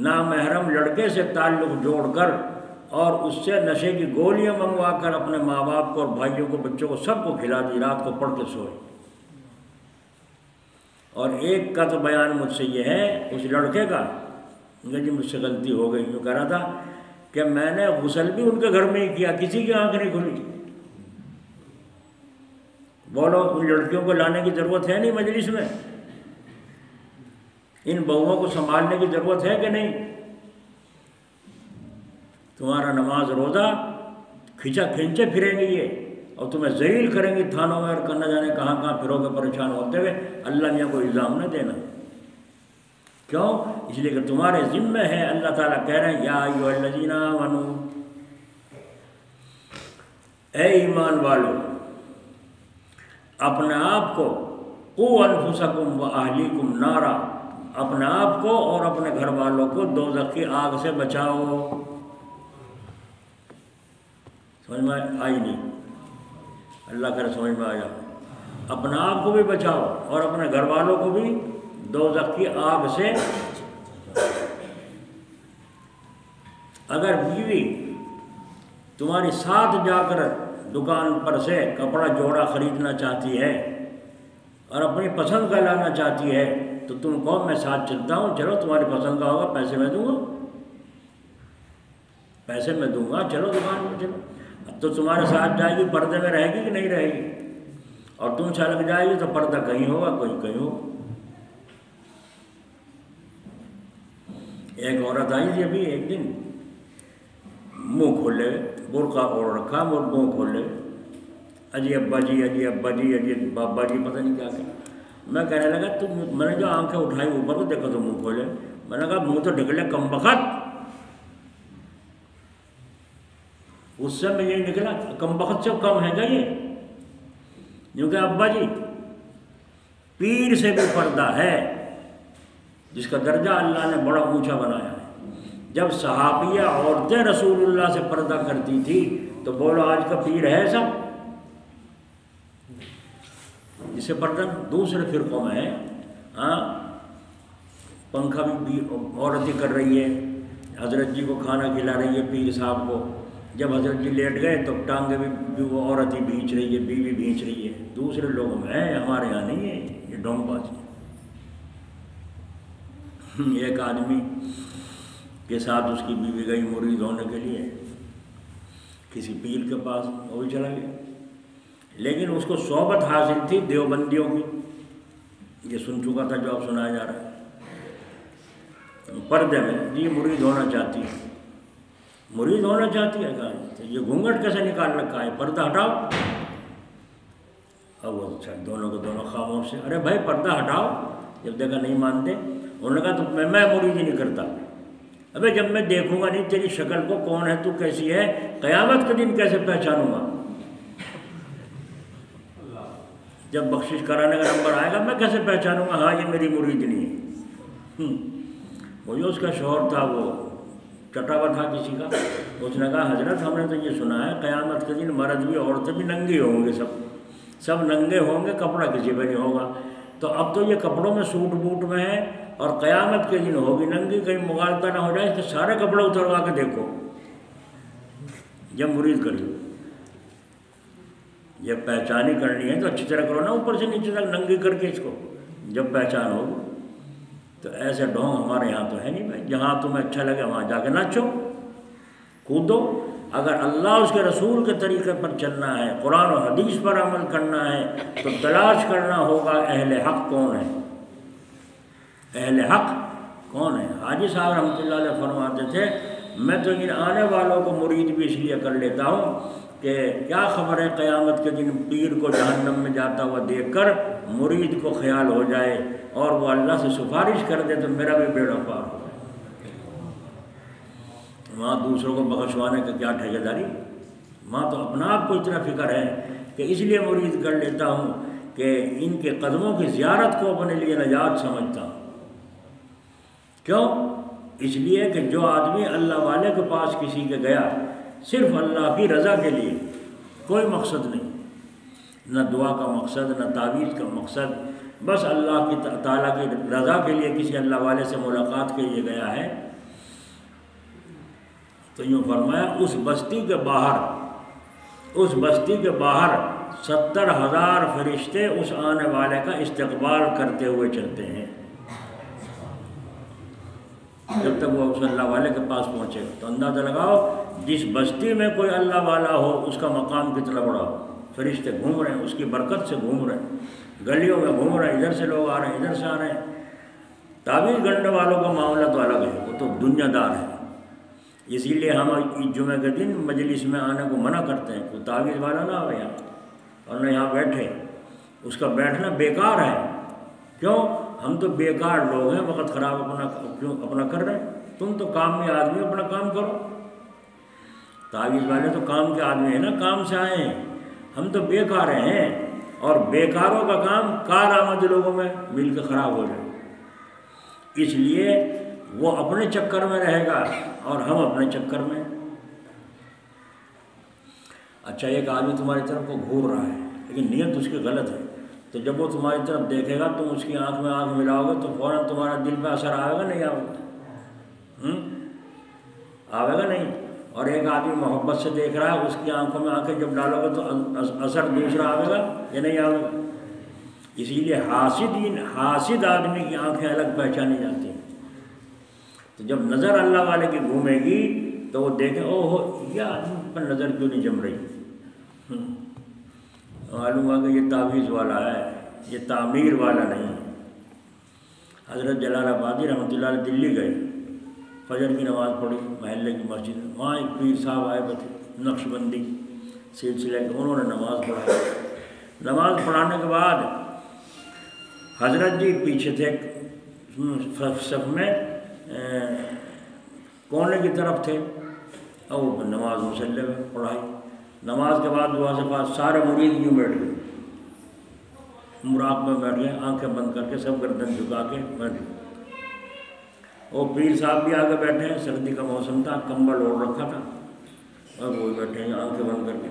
نامحرم لڑکے سے تعلق جوڑ کر اور اس سے نشے کی گولیاں منگوا کر اپنے ماں باپ کو اور بھائیوں کو، بچوں کو، سب کو کھلا دی، رات کو پڑھ کے سوئے. اور ایک کا تو بیان مجھ سے یہ ہے اس لڑکے کا کہ جی مجھ سے غلطی ہو گئی، جو کہہ رہا تھا کہ میں نے غسل بھی ان کے گھر میں ہی کیا، کسی کی آنکھ نہیں کھلی۔ بولو ان لڑکیوں کو لانے کی ضرورت ہے نہیں مجلس میں؟ ان بہوؤں کو سنبھالنے کی ضرورت ہے کہ نہیں؟ تمہارا نماز روزہ کھینچا کھینچے پھریں گے یہ، اور تمہیں ذلیل کریں گے تھانوں میں، اور نہ جانے کہاں کہاں پھرو گے پریشان ہوتے ہوئے۔ اللہ میاں کو الزام نہ دینا۔ کیوں؟ اس لیے کہ تمہارے ذمہ ہے۔ اللہ تعالیٰ کہہ رہے ہیں یا ایھا الذین آمنوا، اے ایمان والو، اپنے آپ کو، قوا انفسکم واہلیکم نارا، اپنے آپ کو اور اپنے گھر والوں کو دوزخ کی آگ سے بچاؤ۔ سمجھ میں آئی نہیں؟ اللہ کرے سمجھ میں آیا۔ اپنے آپ کو بھی بچاؤ اور اپنے گھر والوں کو بھی دوزخ کی آگ سے۔ اگر بیوی تمہاری ساتھ جا کر دکان پر سے کپڑا جوڑا خریدنا چاہتی ہے اور اپنی پسند کا لانا چاہتی ہے تو تم کہو میں ساتھ چلتا ہوں، چلو تمہاری پسند کا ہوگا، پیسے میں دوں گا، پیسے میں دوں گا، چلو دکان پر چلو۔ اب تو تمہارے ساتھ جائے گی، پردے میں رہے گی کہ نہیں رہے گی؟ اور تم سے الگ جائے گی تو پردہ کہیں ہوگا، کوئی کہیں ہوگا۔ ایک عورت آئی تھی ابھی ایک دن، منہ کھولے، برقع اوڑھ رکھا، منہ کھولے، اجی ابا جی، اجی ابا جی، اجی بابا جی، پتہ نہیں کیا کیا۔ میں کہنے لگا میں نے جو آنکھیں اٹھائی اوپر کو دیکھا تو منہ کھولے۔ میں نے کہا منہ تو ڈھک لے کم بخت۔ اس سے میں یہی نکلا کم بخت سے کم ہے کیا یہ؟ کیونکہ ابا جی پیر سے بھی پردہ ہے، جس کا درجہ اللہ نے بڑا اونچا بنایا ہے۔ جب صحابیہ عورتیں رسول اللہ سے پردہ کرتی تھی تو بولو آج کا پیر ہے سب؟ جسے پردہ دوسرے فرقوں میں ہے، ہاں پنکھا بھی عورت ہی کر رہی ہے، حضرت جی کو کھانا کھلا رہی ہے پیر صاحب کو، جب حضرت جی لیٹ گئے تو ٹانگیں بھی وہ عورت ہی بھینچ رہی ہے، بیوی بھینچ رہی ہے۔ دوسرے لوگوں میں ہے، ہمارے یہاں نہیں ہے، یہ ڈھونگ بازی۔ ایک آدمی کے ساتھ اس کی بیوی گئی مرید ہونے کے لیے کسی پیر کے پاس، وہ بھی چلا گیا، لیکن اس کو صحبت حاصل تھی دیوبندیوں کی، یہ سن چکا تھا جو اب سنایا جا رہا ہے، پردے میں جی مرید ہونا چاہتی ہے، مرید ہونا چاہتی ہے، کہا تو یہ گھونگھٹ کیسے نکال رکھا ہے، پردہ ہٹاؤ۔ اب وہ دونوں کے دونوں خاموش سے، ارے بھائی پردہ ہٹاؤ۔ جب دیکھا نہیں مانتے، انہوں نے کہا تو میں مرید ہی نہیں کرتا۔ ابے جب میں دیکھوں گا نہیں تیری شکل کو، کون ہے تو، کیسی ہے، قیامت کے دن کیسے پہچانوں گا؟ جب بخشش کرانے کا نمبر آئے گا میں کیسے پہچانوں گا ہاں یہ میری مرید نہیں ہے؟ وہ جو اس کا شوہر تھا وہ چٹا ہوا تھا کسی کا، اس نے کہا حضرت ہم نے تو یہ سنا ہے قیامت کے دن مرد بھی عورتیں بھی ننگے ہوں گے، سب ننگے ہوں گے، کپڑا کسی پہ نہیں ہوگا۔ تو اب تو یہ کپڑوں میں سوٹ بوٹ میں ہے اور قیامت کے دن ہوگی ننگی، کہیں مغالطہ نہ ہو جائے، اس کے سارے کپڑے اتروا کے دیکھو جب مرید کر لو۔ جب پہچانی کرنی ہے تو اچھی طرح کرو نا، اوپر سے نیچے تک ننگی کر کے اس کو، جب پہچان ہو۔ تو ایسے ڈھونگ ہمارے یہاں تو ہے نہیں بھائی، جہاں تمہیں اچھا لگے وہاں جا کے ناچو کودو۔ اگر اللہ اس کے رسول کے طریقے پر چلنا ہے، قرآن و حدیث پر عمل کرنا ہے تو تلاش کرنا ہوگا اہل حق کون ہے، اہل حق کون ہے۔ حاجی صاحب رحمۃ اللہ علیہ فرماتے تھے میں تو ان آنے والوں کو مرید بھی اس لیے کر لیتا ہوں کہ کیا خبر ہے قیامت کے دن پیر کو جہنم میں جاتا ہوا دیکھ کر مرید کو خیال ہو جائے اور وہ اللہ سے سفارش کر دے تو میرا بھی بیڑا پار ہو۔ وہاں دوسروں کو بخشوانے کا کیا ٹھیکے داری، وہاں تو اپنا آپ کو اتنا فکر ہے کہ اس لیے مرید کر لیتا ہوں کہ ان کے قدموں کی زیارت کو اپنے لیے نجات سمجھتا ہوں۔ کیوں؟ اس لیے کہ جو آدمی اللہ والے کے پاس کسی کے گیا صرف اللہ کی رضا کے لیے، کوئی مقصد نہیں، نہ دعا کا مقصد نہ تعویذ کا مقصد، بس اللہ کی تعالیٰ کی رضا کے لیے کسی اللہ والے سے ملاقات کے لیے گیا ہے، تو یوں فرمایا اس بستی کے باہر 70,000 فرشتے اس آنے والے کا استقبال کرتے ہوئے چلتے ہیں جب تک وہ اس اللہ والے کے پاس پہنچے گا۔ تو اندازہ لگاؤ جس بستی میں کوئی اللہ والا ہو اس کا مقام کتنا بڑا ہو، فرشتے گھوم رہے ہیں، اس کی برکت سے گھوم رہے ہیں، گلیوں میں گھوم رہے ہیں، ادھر سے لوگ آ رہے ہیں، ادھر سے آ رہے ہیں۔ تعویذ گننے والوں کا معاملہ تو الگ ہے، وہ تو دنیا دار ہے، اسی لیے ہم جمعہ کے دن مجلس میں آنے کو منع کرتے ہیں، کوئی تعویذ والا نہ ہو یہاں اور نہ یہاں بیٹھے، اس کا بیٹھنا بیکار ہے۔ کیوں؟ ہم تو بیکار لوگ ہیں، وقت خراب اپنا کر رہے ہیں، تم تو کام میں آدمی اپنا کام کرو۔ تعویذ والے تو کام کے آدمی ہیں نا، کام سے آئے ہیں، ہم تو بیکار ہیں، اور بیکاروں کا کام کارآمد لوگوں میں مل کے خراب ہو جائے، اس لیے وہ اپنے چکر میں رہے گا اور ہم اپنے چکر میں۔ اچھا ایک آدمی تمہاری طرف کو گھور رہا ہے لیکن نیت اس کی غلط ہے، تو جب وہ تمہاری طرف دیکھے گا تم اس کی آنکھ میں آنکھ ملاؤ گے تو فوراً تمہارا دل پہ اثر آئے گا نہیں آئے گا؟ آئے گا نہیں؟ اور ایک آدمی محبت سے دیکھ رہا ہے، اس کی آنکھوں میں آنکھیں جب ڈالو گے تو اثر دوسرا آئے گا یا نہیں آئے گا؟ اسی لیے حاسد آدمی کی آنکھیں الگ پہچانی جاتی ہیں۔ تو جب نظر اللہ والے کی گھومے گی تو وہ دیکھیں او ہو یہ آدمی پر نظر کیوں نہیں جم رہی، معلوم ہوا کہ یہ تعویذ والا ہے، یہ تعمیر والا نہیں ہے۔ حضرت جلال آبادی رحمۃ اللہ علیہ دلی گئے، فجر کی نماز پڑھی محلے کی مسجد میں، وہاں ایک پیر صاحب آئے تھے نقش بندی سلسلے کے، انہوں نے نماز پڑھائی۔ نماز پڑھانے کے بعد حضرت جی پیچھے تھے صف میں، کونے کی طرف تھے، اور نماز مصلی میں پڑھائی۔ نماز کے بعد دعا سے بعد سارے مرید یوں بیٹھ گئے، مراقبے میں بیٹھ گئے، آنکھیں بند کر کے سب گردن جھکا کے بیٹھ گئے۔ وہ پیر صاحب بھی آگے بیٹھے ہیں، سردی کا موسم تھا، کمبل اوڑھ رکھا تھا، اور وہ بیٹھے ہیں آنکھیں بند کر کے،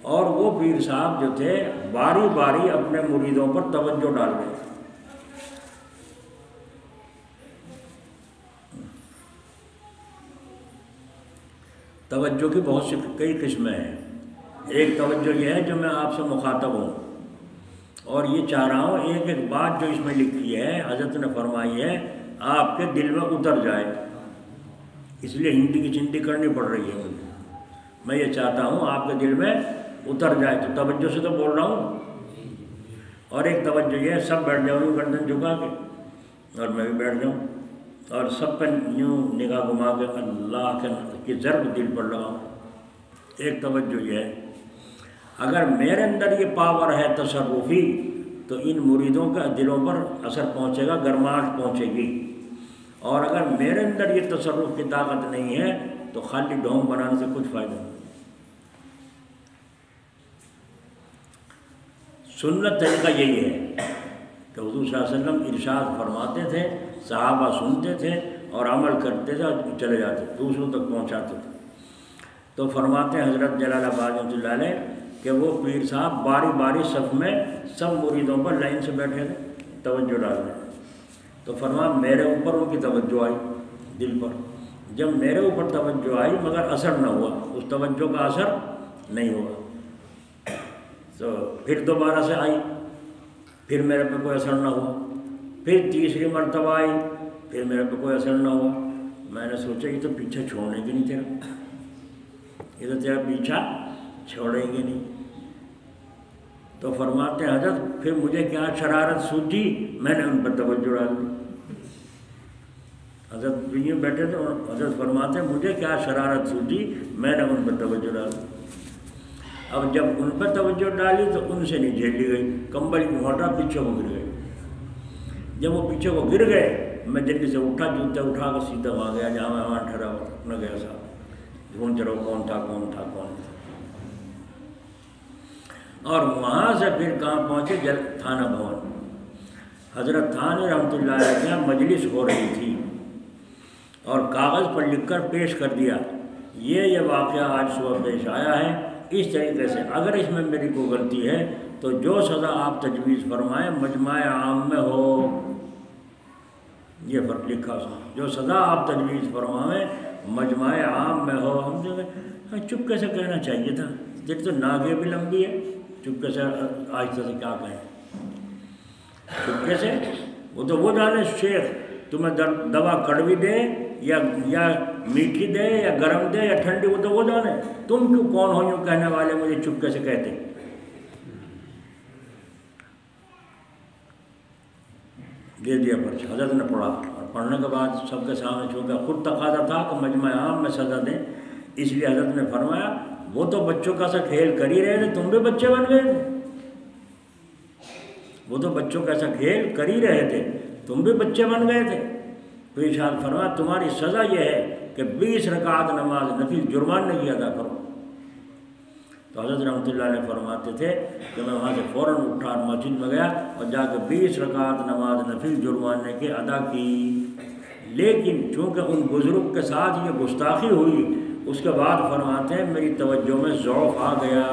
اور وہ پیر صاحب جو تھے باری باری اپنے مریدوں پر توجہ ڈال رہے تھے۔ توجہ کی بہت سی کئی قسمیں ہیں، ایک توجہ یہ ہے جو میں آپ سے مخاطب ہوں اور یہ چاہ رہا ہوں ایک ایک بات جو اس میں لکھی ہے حضرت نے فرمائی ہے آپ کے دل میں اتر جائے، اس لیے ہندی کی چنتی کرنی پڑ رہی ہے مجھے، میں یہ چاہتا ہوں آپ کے دل میں اتر جائے، تو توجہ سے تو بول رہا ہوں۔ اور ایک توجہ یہ ہے سب بیٹھ جاؤں گردن جھکا کے اور میں بھی بیٹھ جاؤں اور سب پہ یوں نگاہ گھما کے اللہ کی ضرب دل پر لگاؤں۔ ایک توجہ یہ ہے اگر میرے اندر یہ پاور ہے تصرفی تو ان مریدوں کے دلوں پر اثر پہنچے گا، گرماہٹ پہنچے گی، اور اگر میرے اندر یہ تصرف کی طاقت نہیں ہے تو خالی ڈھونگ بنانے سے کچھ فائدہ نہیں۔ سنت طریقہ یہی ہے کہ حضور صلی اللہ علیہ وسلم ارشاد فرماتے تھے، صحابہ سنتے تھے اور عمل کرتے تھے اور چلے جاتے تھے، دوسروں تک پہنچاتے تھے۔ تو فرماتے ہیں حضرت جلال آباد رحمۃ اللہ علیہ کہ وہ پیر صاحب باری باری صف میں سب مریدوں پر لائن سے بیٹھے تھے، توجہ ڈال رہے ہیں، تو فرمایا میرے اوپر ان کی توجہ آئی دل پر، جب میرے اوپر توجہ آئی مگر اثر نہ ہوا، اس توجہ کا اثر نہیں ہوا، تو پھر دوبارہ سے آئی، پھر میرے پہ کوئی اثر نہ ہوا، پھر تیسری مرتبہ آئی، پھر میرے پہ کوئی اثر نہ ہوا۔ میں نے سوچا یہ تو پیچھے چھوڑنے کی نہیں تیرا، یہ تو تیرا پیچھا چھوڑیں گے نہیں۔ تو فرماتے ہیں حضرت پھر مجھے کیا شرارت سوجی، میں نے ان پر توجہ ڈال دی۔ حضرت یوں بیٹھے تھے اور حضرت فرماتے ہیں مجھے کیا شرارت سوجی، میں نے ان پر توجہ ڈال دی۔ اب جب ان پر توجہ ڈالی تو ان سے نہیں جھیلی گئی، کمبل کی ہٹا پیچھے کو گر گئے۔ جب وہ پیچھے کو گر گئے میں جلدی سے اٹھا، جوتے اٹھا کر سیدھا وہاں گیا جہاں میں وہاں ٹھہرا ہوا نہ گیا صاحب، ڈھونڈ رہا کون تھا کون تھا کون تھا، اور وہاں سے پھر کہاں پہنچے تھانہ بھون۔ حضرت تھانے رحمۃ اللہ علیہ کی مجلس ہو رہی تھی اور کاغذ پر لکھ کر پیش کر دیا یہ واقعہ آج صبح پیش آیا ہے، اس طریقے سے اگر اس میں میری کوئی غلطی ہے تو جو سزا آپ تجویز فرمائیں مجمع عام میں ہو، یہ فرق لکھا اس میں، جو سزا آپ تجویز فرمائیں مجمع عام میں ہو۔ ہم جو چپ کیسے کہنا چاہیے تھا، تیری تو ناگے بھی لمبی ہے، چپکے سے آہستہ سے کیا کہیں؟ چپکے سے وہ تو وہ جانے شیخ تمہیں دوا کڑوی دے یا میٹھی دے یا گرم دے یا ٹھنڈی، وہ تو وہ جانے، تم کیوں کون ہو یوں کہنے والے مجھے چپکے سے کہتے؟ دے دیا پرچہ، حضرت نے پڑھا، اور پڑھنے کے بعد سب کے سامنے چونکہ خود تقاضا تھا کہ مجمع عام میں سزا دیں، اس لیے حضرت نے فرمایا وہ تو بچوں کا سا کھیل کر ہی رہے تھے، تم بھی بچے بن گئے تھے، وہ تو بچوں کا ایسا کھیل کر ہی رہے تھے، تم بھی بچے بن گئے تھے۔ تو ارشاد فرمایا تمہاری سزا یہ ہے کہ 20 رکعت نماز نفل جرمانے کی ادا کرو۔ تو حضرت رحمۃ اللہ علیہ فرماتے تھے کہ میں وہاں سے فوراً اٹھا اور مسجد میں گیا اور جا کے 20 رکعت نماز نفل جرمانے کے ادا کی، لیکن چونکہ ان بزرگ کے ساتھ یہ گستاخی ہوئی، اس کے بعد فرماتے ہیں میری توجہ میں ضعف آ گیا،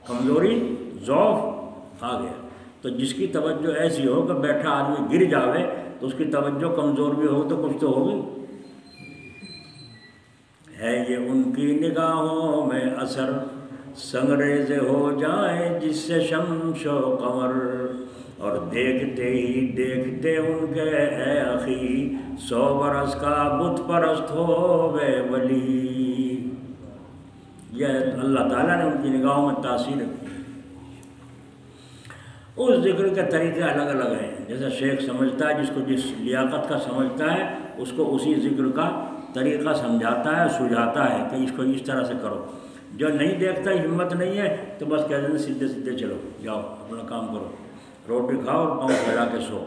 کمزوری، ضعف آ گیا۔ تو جس کی توجہ ایسی ہو کہ بیٹھا آدمی گر جاوے تو اس کی توجہ کمزور بھی ہو تو کچھ تو ہوگی۔ ہے یہ ان کی نگاہوں میں اثر سنگریز ہو جائیں جس سے شمس و قمر، اور دیکھتے ہی دیکھتے ان کے اے اخی 100 برس کا بت پرست ہو وے ولی۔ یہ اللہ تعالیٰ نے ان کی نگاہوں میں تاثیر رکھی۔ اس ذکر کے طریقے الگ الگ ہیں، جیسا شیخ سمجھتا ہے، جس کو جس لیاقت کا سمجھتا ہے اس کو اسی ذکر کا طریقہ سمجھاتا ہے، سجھاتا ہے کہ اس کو اس طرح سے کرو۔ جو نہیں دیکھتا، ہمت نہیں ہے، تو بس کہتے ہیں سیدھے سیدھے چلو، جاؤ اپنا کام کرو، روٹی کھاؤ اور پاؤں پھیلا کے سو،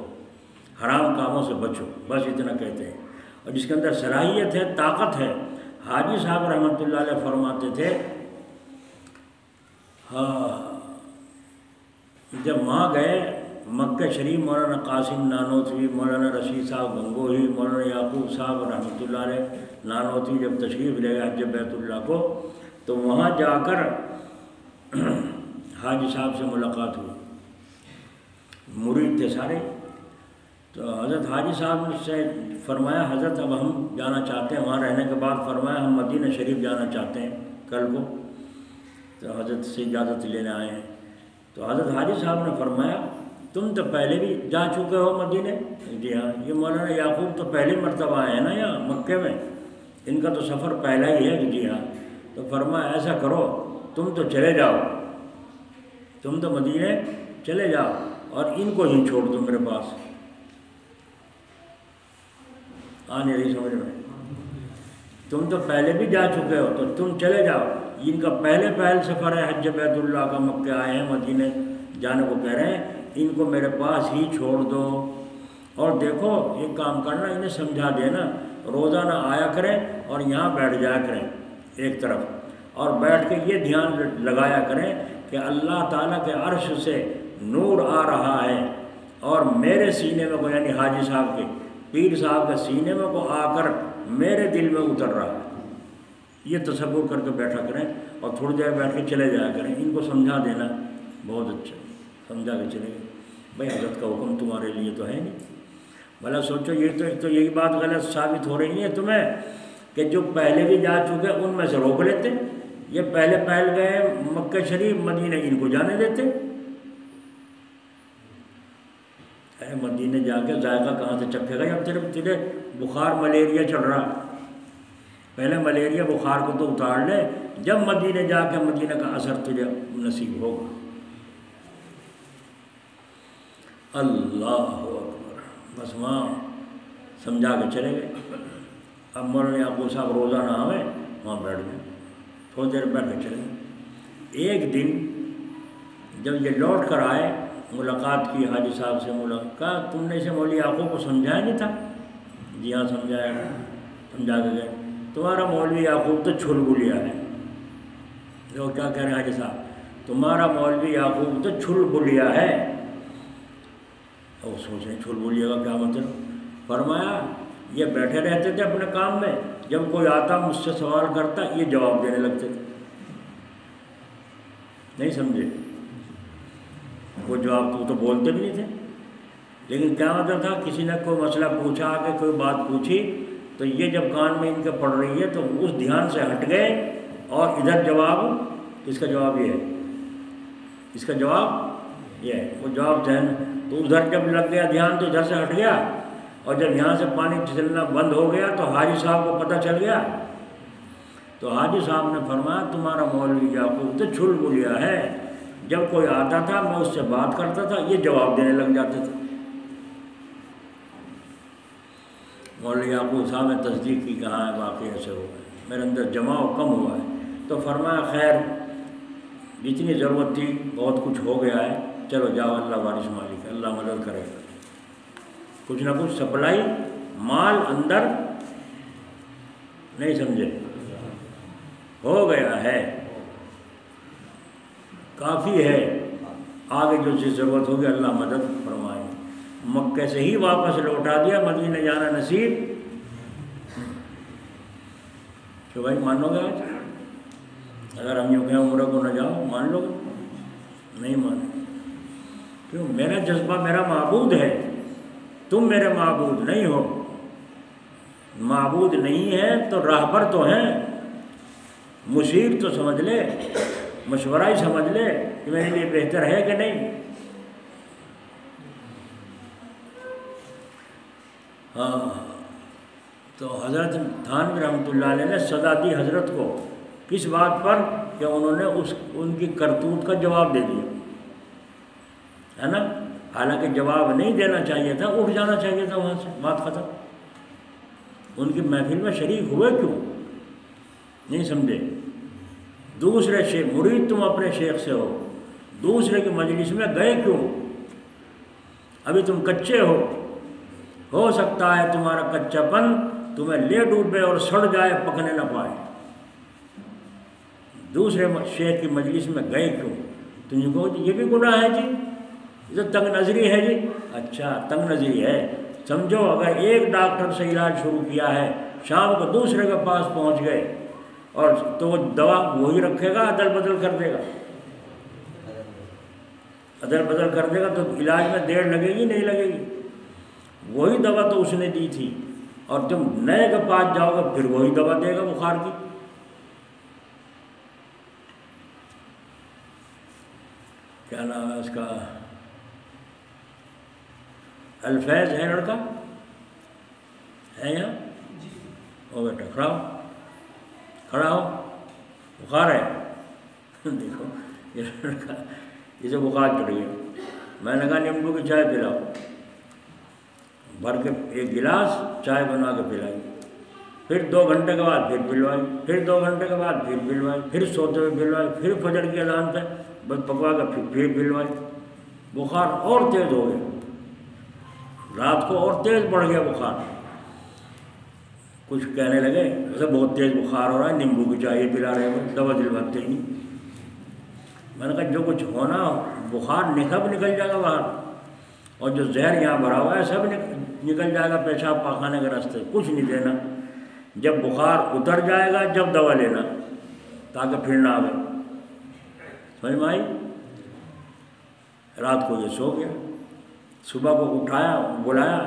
حرام کاموں سے بچو، بس اتنا کہتے ہیں۔ اور جس کے اندر صلاحیت ہے، طاقت ہے، حاجی صاحب رحمۃ اللہ علیہ فرماتے تھے جب وہاں گئے مکہ شریف، مولانا قاسم نانوتوی، مولانا رشید صاحب گنگوہی، مولانا یعقوب صاحب رحمۃ اللہ علیہ نانوتوی جب تشریف لے گئے حج بیت اللہ کو، تو وہاں جا کر حاجی صاحب سے ملاقات ہوئی، مرید تھے سارے۔ تو حضرت حاجی صاحب سے فرمایا حضرت اب ہم جانا چاہتے ہیں، وہاں رہنے کے بعد فرمایا ہم مدینہ شریف جانا چاہتے ہیں کل کو، تو حضرت سے اجازت لینے آئے ہیں۔ تو حضرت حاجی صاحب نے فرمایا تم تو پہلے بھی جا چکے ہو مدینے؟ جی ہاں۔ یہ مولانا یعقوب تو پہلی مرتبہ آئے ہیں نا یہاں مکے میں، ان کا تو سفر پہلا ہی ہے۔ جی ہاں۔ تو فرمایا ایسا کرو تم تو چلے جاؤ، تم تو مدینے چلے جاؤ اور ان کو ہی چھوڑ دو میرے پاس۔ آنے رہی سمجھ میں؟ تم تو پہلے بھی جا چکے ہو تو تم چلے جاؤ، ان کا پہل سفر ہے حج بیت اللہ کا، مکہ آئے ہیں مدینے جانے کو کہہ رہے ہیں، ان کو میرے پاس ہی چھوڑ دو۔ اور دیکھو ایک کام کرنا، انہیں سمجھا دینا روزانہ آیا کریں اور یہاں بیٹھ جایا کریں ایک طرف، اور بیٹھ کے یہ دھیان لگایا کریں کہ اللہ تعالیٰ کے عرش سے نور آ رہا ہے اور میرے سینے میں کو، یعنی حاجی صاحب کے پیر صاحب کے سینے میں کو آ کر میرے دل میں اتر رہا ہے۔ یہ تصور کر کے بیٹھا کریں اور تھوڑی دیر بیٹھ کے چلے جایا کریں، ان کو سمجھا دینا بہت اچھا، سمجھا کے چلے گئے۔ بھائی حضرت کا حکم تمہارے لیے تو ہے نہیں، بھلا سوچو یہ تو یہی بات غلط ثابت ہو رہی ہے تمہیں کہ جو پہلے بھی جا چکے ان میں سے روک لیتے، یہ پہلے گئے مکہ شریف، مدینہ ان کو جانے دیتے۔ اے مدینہ جا کے ذائقہ کہاں سے چکھے گا جب تیرے بخار ملیریا چڑھ رہا، پہلے ملیریا بخار کو تو اتار لے، جب مدینہ جا کے مدینہ کا اثر تجھے نصیب ہوگا۔ اللہ اکبر، بس وہاں سمجھا کے چلے گئے۔ اب مولانا یعقوب صاحب روزانہ آئے، وہاں بیٹھ گئے، تھوڑی دیر بیٹھ کے چلے گئے۔ ایک دن جب یہ لوٹ کر آئے، ملاقات کی حاجی صاحب سے، ملاقات تم نے اسے مولوی یعقوب کو سمجھایا نہیں تھا؟ جی ہاں سمجھایا، سمجھا کے گئے۔ تمہارا مولوی یعقوب تو چھل بلیا ہے۔ جو کیا کہہ رہے ہیں حاجی صاحب، تمہارا مولوی یعقوب تو چھل بلیا ہے۔ اور سوچیں چھل بلیا کا کیا مطلب؟ فرمایا یہ بیٹھے رہتے تھے اپنے کام میں، جب کوئی آتا مجھ سے سوال کرتا یہ جواب دینے لگتے تھے۔ نہیں سمجھے؟ وہ جواب تو بولتے بھی نہیں تھے، لیکن کیا مطلب تھا، کسی نے کوئی مسئلہ پوچھا کہ کوئی بات پوچھی تو یہ جب کان میں ان کے پڑ رہی ہے تو اس دھیان سے ہٹ گئے اور ادھر جواب اس کا جواب یہ ہے، اس کا جواب یہ ہے۔ وہ جواب ذہن تو ادھر جب لگ گیا دھیان تو ادھر سے ہٹ گیا، اور جب یہاں سے پانی چلنا بند ہو گیا تو حاجی صاحب کو پتہ چل گیا، تو حاجی صاحب نے فرمایا تمہارا مولوی یعقوب تو چھل بولیا ہے، جب کوئی آتا تھا میں اس سے بات کرتا تھا یہ جواب دینے لگ جاتے تھے۔ مولوی یعقوب صاحب نے تصدیق کی، کہاں ہے واقعی ایسے ہوا ہے، میرے اندر جماؤ کم ہوا ہے۔ تو فرمایا خیر جتنی ضرورت تھی بہت کچھ ہو گیا ہے، چلو جاؤ، اللہ وارث مالک ہے، اللہ مدد کرے گا، کچھ نہ کچھ سپلائی مال اندر نہیں سمجھے ہو گیا ہے، کافی ہے، آگے جو چیز ضرورت ہوگی اللہ مدد فرمائے۔ مکے سے ہی واپس لوٹا دیا، مدینہ جانا نصیب کہ بھائی مانو گے آج؟ اگر ہم یوں کہیں عمرہ کو نہ جاؤ مان لو گے؟ نہیں مانے، کیوں؟ میرا جذبہ میرا معبود ہے، تم میرے معبود نہیں ہو۔ معبود نہیں ہے تو راہبر تو ہیں، مشیر تو سمجھ لے، مشورہ ہی سمجھ لے کہ میرے لیے بہتر ہے کہ نہیں۔ ہاں، تو حضرت تھانوی رحمۃ اللہ علیہ نے سزا دی حضرت کو، کس بات پر؟ کہ انہوں نے ان کی کرتوت کا جواب دے دیا ہے نا، حالانکہ جواب نہیں دینا چاہیے تھا، اٹھ جانا چاہیے تھا وہاں سے، بات ختم۔ ان کی محفل میں شریک ہوئے کیوں؟ نہیں سمجھے؟ دوسرے شیخ، مرید تم اپنے شیخ سے ہو، دوسرے کی مجلس میں گئے کیوں؟ ابھی تم کچے ہو سکتا ہے تمہارا کچا پن تمہیں لے ڈوبے اور سڑ جائے، پکنے نہ پائے۔ دوسرے شیخ کی مجلس میں گئے کیوں؟ تم یہ کہو یہ بھی گناہ ہے جی، یہ تو تنگ نظری ہے جی۔ اچھا تنگ نظری ہے، سمجھو اگر ایک ڈاکٹر سے علاج شروع کیا ہے، شام کو دوسرے کے پاس پہنچ گئے، اور تو وہ دوا وہی رکھے گا، ادل بدل کر دے گا؟ ادل بدل کر دے گا تو علاج میں دیر لگے گی نہیں لگے گی؟ وہی دوا تو اس نے دی تھی، اور تم نئے کے پاس جاؤ گے پھر وہی دوا دے گا بخار کی۔ کیا نام ہے اس کا؟ الفیض ہے لڑکا، ہے یہاں؟ او بیٹا کھڑا ہو، بخار ہے؟ دیکھو یہ لڑکا، اسے بخار چڑھ گیا، میں نے کہا نیمبو کی چائے پلاؤ، بھر کے ایک گلاس چائے بنا کے پلائی، پھر 2 گھنٹے کے بعد پھر پلوائی، پھر 2 گھنٹے کے بعد پھر پلوائی، پھر سوتے ہوئے پلوائی، پھر فجر کی اذان پہ بس پکوا کے پھر پلوائی، بخار اور تیز ہو گیا، رات کو اور تیز بڑھ گیا بخار۔ کچھ کہنے لگے ویسے بہت تیز بخار ہو رہا ہے، نیمبو کی چائے پلا رہے ہیں، دوا دلواتے ہی نہیں۔ میں نے کہا جو کچھ ہونا بخار نکل جائے گا باہر، اور جو زہر یہاں بھرا ہوا ہے سب نکل جائے گا پیشاب پاخانے کے راستے، کچھ نہیں دینا، جب بخار اتر جائے گا جب دوا لینا تاکہ پھر نہ آئے۔ سمجھ میں آئی؟ رات کو یہ سو گیا، صبح کو اٹھایا، بلایا،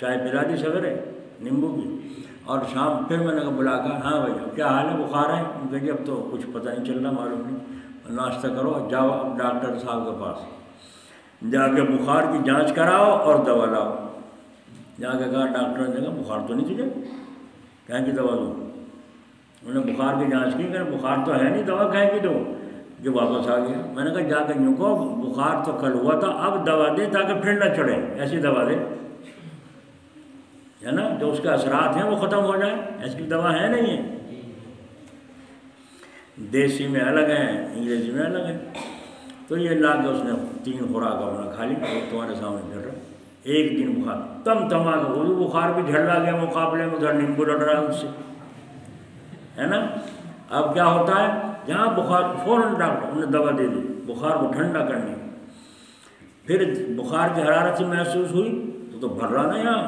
چائے پلا دی سویرے نیمبو کی، اور شام پھر میں نے بلا کر ہاں بھائی کیا حال ہے، بخار ہے؟ کہ جی اب تو کچھ پتہ نہیں چل رہا، معلوم نہیں، ناشتہ کرو جاؤ اب ڈاکٹر صاحب کے پاس جا کے بخار کی جانچ کراؤ اور دوا لاؤ۔ جا کے کہا، ڈاکٹر نے کہا بخار تو نہیں تجھے، کہیں کی دوا دوں؟ انہوں نے بخار کی جانچ کی، کہ بخار تو ہے نہیں، دوا کہیں کی دوں؟ جو واپس آ گیا۔ میں نے کہا جا کے یوں کہو بخار تو کل ہوا تھا، اب دوا دے تاکہ پھر نہ چڑھے، ایسی دوا دے، ہے نا، جو اس کے اثرات ہیں وہ ختم ہو جائیں، ایسی دوا ہے نہیں ہے۔ دیسی میں الگ ہیں، انگریزی میں الگ ہیں۔ تو یہ لا کے اس نے 3 خوراک اپنا کھا لی، وہ تمہارے سامنے پھر رہا، ایک دن بخار تم تما کے، وہ بخار بھی جھڑا گیا مقابلے میں، ادھر نیمبو لڑ رہا ہے اس سے، ہے نا۔ اب کیا ہوتا ہے، جہاں بخار فوراً ڈاکٹر نے دوا دے دی بخار کو ٹھنڈا کرنے، پھر بخار کی حرارت سے محسوس ہوئی تو بھر رہا نا یہاں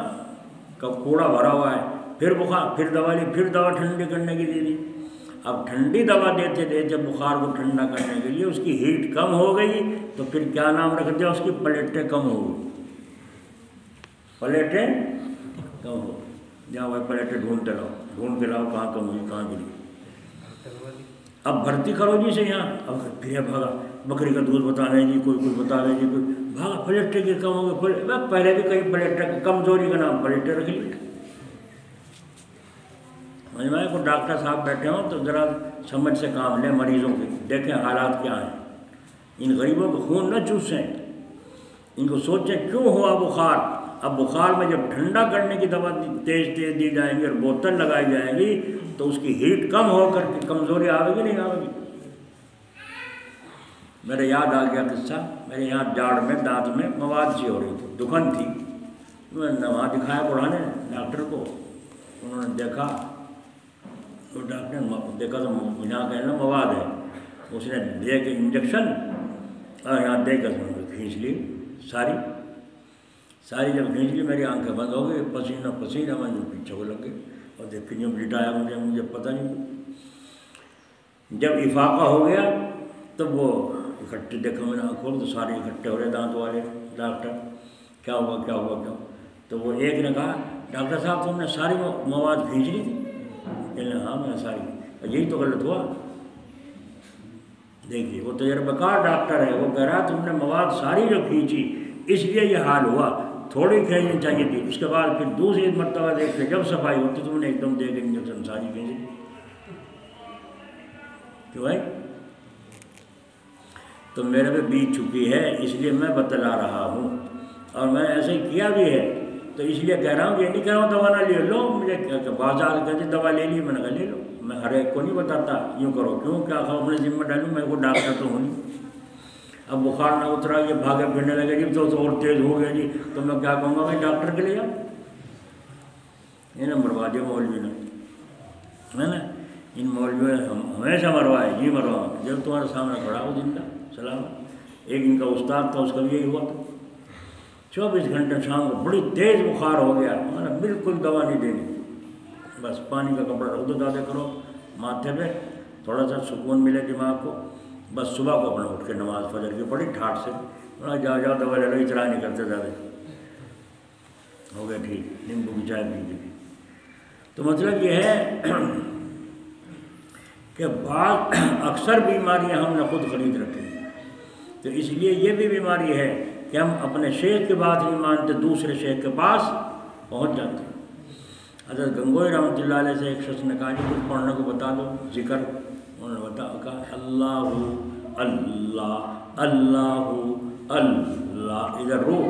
کب کوڑا بھرا ہوا ہے، پھر بخار، پھر دوا لی، پھر دوا ٹھنڈی کرنے کی دے دی۔ اب ٹھنڈی دوا دیتے دیتے بخار کو ٹھنڈا کرنے کے لیے اس کی ہیٹ کم ہو گئی، تو پھر کیا نام رکھ دیا، اس کی پلیٹیں کم ہو گئی، پلیٹیں کم ہو گئی، جہاں وہ پلیٹیں ڈھونڈ کے لاؤ کہاں کم ہوئی کہاں گری۔ اب بھرتی کرو جی سے یہاں، اب پھر بھاگا بکری کا دودھ بتانا جی، کوئی بتانا جی، کوئی بھاگا پلیٹے کی کم ہو گئے، پہلے بھی کہیں پلیٹے کمزوری کا نام پلیٹے رکھ لی۔ میں کو ڈاکٹر صاحب بیٹھے ہوں تو ذرا سمجھ سے کام لیں مریضوں کے، دیکھیں حالات کیا ہیں، ان غریبوں کو خون نہ چوسیں، ان کو سوچیں کیوں ہوا بخار۔ اب بخار میں جب ٹھنڈا کرنے کی دوا تیز دی جائیں گی اور بوتل لگائی جائے گی تو اس کی ہیٹ کم ہو کر کے کمزوری آئے گی نہیں آئے گی۔ میرے یاد آ گیا قصہ، میرے یہاں جاڑ میں دانت میں مواد سی ہو رہی تھی، دکھن تھی، میں نے وہاں دکھایا پڑھانے ڈاکٹر کو، انہوں نے دیکھا تو ڈاکٹر نے دیکھا تو یہاں کہنا مواد ہے، اس نے دے کے انجیکشن اور یہاں دے کر کھینچ لی ساری جب کھینچ لی میری آنکھیں بند ہو گئی، پسینہ میں پیچھے کو لگ گئی اور دیکھ کے لٹایا مجھے پتہ نہیں۔ جب افاقہ ہو گیا تب وہ اکٹھے دیکھا میں نے آنکھ کھول تو سارے اکٹھے ہو رہے دانت والے ڈاکٹر، کیا ہوا تو وہ ایک نے کہا ڈاکٹر صاحب تم نے ساری مواد کھینچ لی تھی؟ کہنے ہاں میں ساری، یہی تو غلط ہوا۔ دیکھیے وہ تجربہ کار ڈاکٹر ہے، وہ کہہ رہا تم نے مواد ساری جو کھینچی اس لیے یہ حال ہوا، تھوڑی کھینچنی چاہیے تھی، اس کے بعد پھر دوسری مرتبہ دیکھتے جب صفائی ہوتی تم نے ایک دم دے کے انجیکشن ساری کھینچ لی۔ کیوں بھائی؟ تو میرے پہ بیت چکی ہے اس لیے میں بتلا رہا ہوں، اور میں نے ایسے ہی کیا بھی ہے، تو اس لیے کہہ رہا ہوں، یہ نہیں کہہ رہا ہوں دوا نہ لے لو، مجھے بازار کہتے دوا لے لی، میں نے کہا لے لو، میں ہر ایک کو نہیں بتاتا یوں کرو، کیوں کیا اپنے ذمہ ڈالوں، میں کو ڈاکٹر تو ہوں نہیں۔ اب بخار نہ اترا، یہ بھاگے پھرنے لگے جی تو اور تیز ہو گیا جی، تو میں کیا کہوں گا بھائی ڈاکٹر کے لے جاؤ، یہ نہ مروا دیا مولوی نے، ہے نا، ان مولویوں نے ہمیشہ مروائے جی مروا، جب تمہارے سامنے کھڑا ہو زندہ سلام۔ ایک ان کا استاد تھا، اس کا بھی یہی ہوا تھا، 24 گھنٹے شام کو بڑی تیز بخار ہو گیا، میں نے بالکل دوا نہیں دینی، بس پانی کا کپڑا رکھ دو زیادہ کرو ماتھے پہ، تھوڑا سا سکون ملے دماغ کو، بس صبح کو اپنا اٹھ کے نماز فجر کی پڑھی ٹھاٹ سے، جاؤ دوا لے لو، اطراع نہیں کرتے زیادہ، ہو گیا ٹھیک، نیمبو کی چائے پی لی۔ تو مطلب یہ ہے کہ بعض اکثر بیماریاں ہم نے خود خرید رکھی ہیں، تو اس لیے یہ بھی بیماری ہے کہ ہم اپنے شیخ کی بات نہیں مانتے، دوسرے شیخ کے پاس پہنچ جاتے ہیں۔ حضرت گنگوئی رحمۃ اللہ علیہ سے ایک شخص نے کہا کہ کچھ پڑھنے کو بتا دو ذکر، انہوں نے کہا اللہ اللہ اللہ اللہ، ادھر روح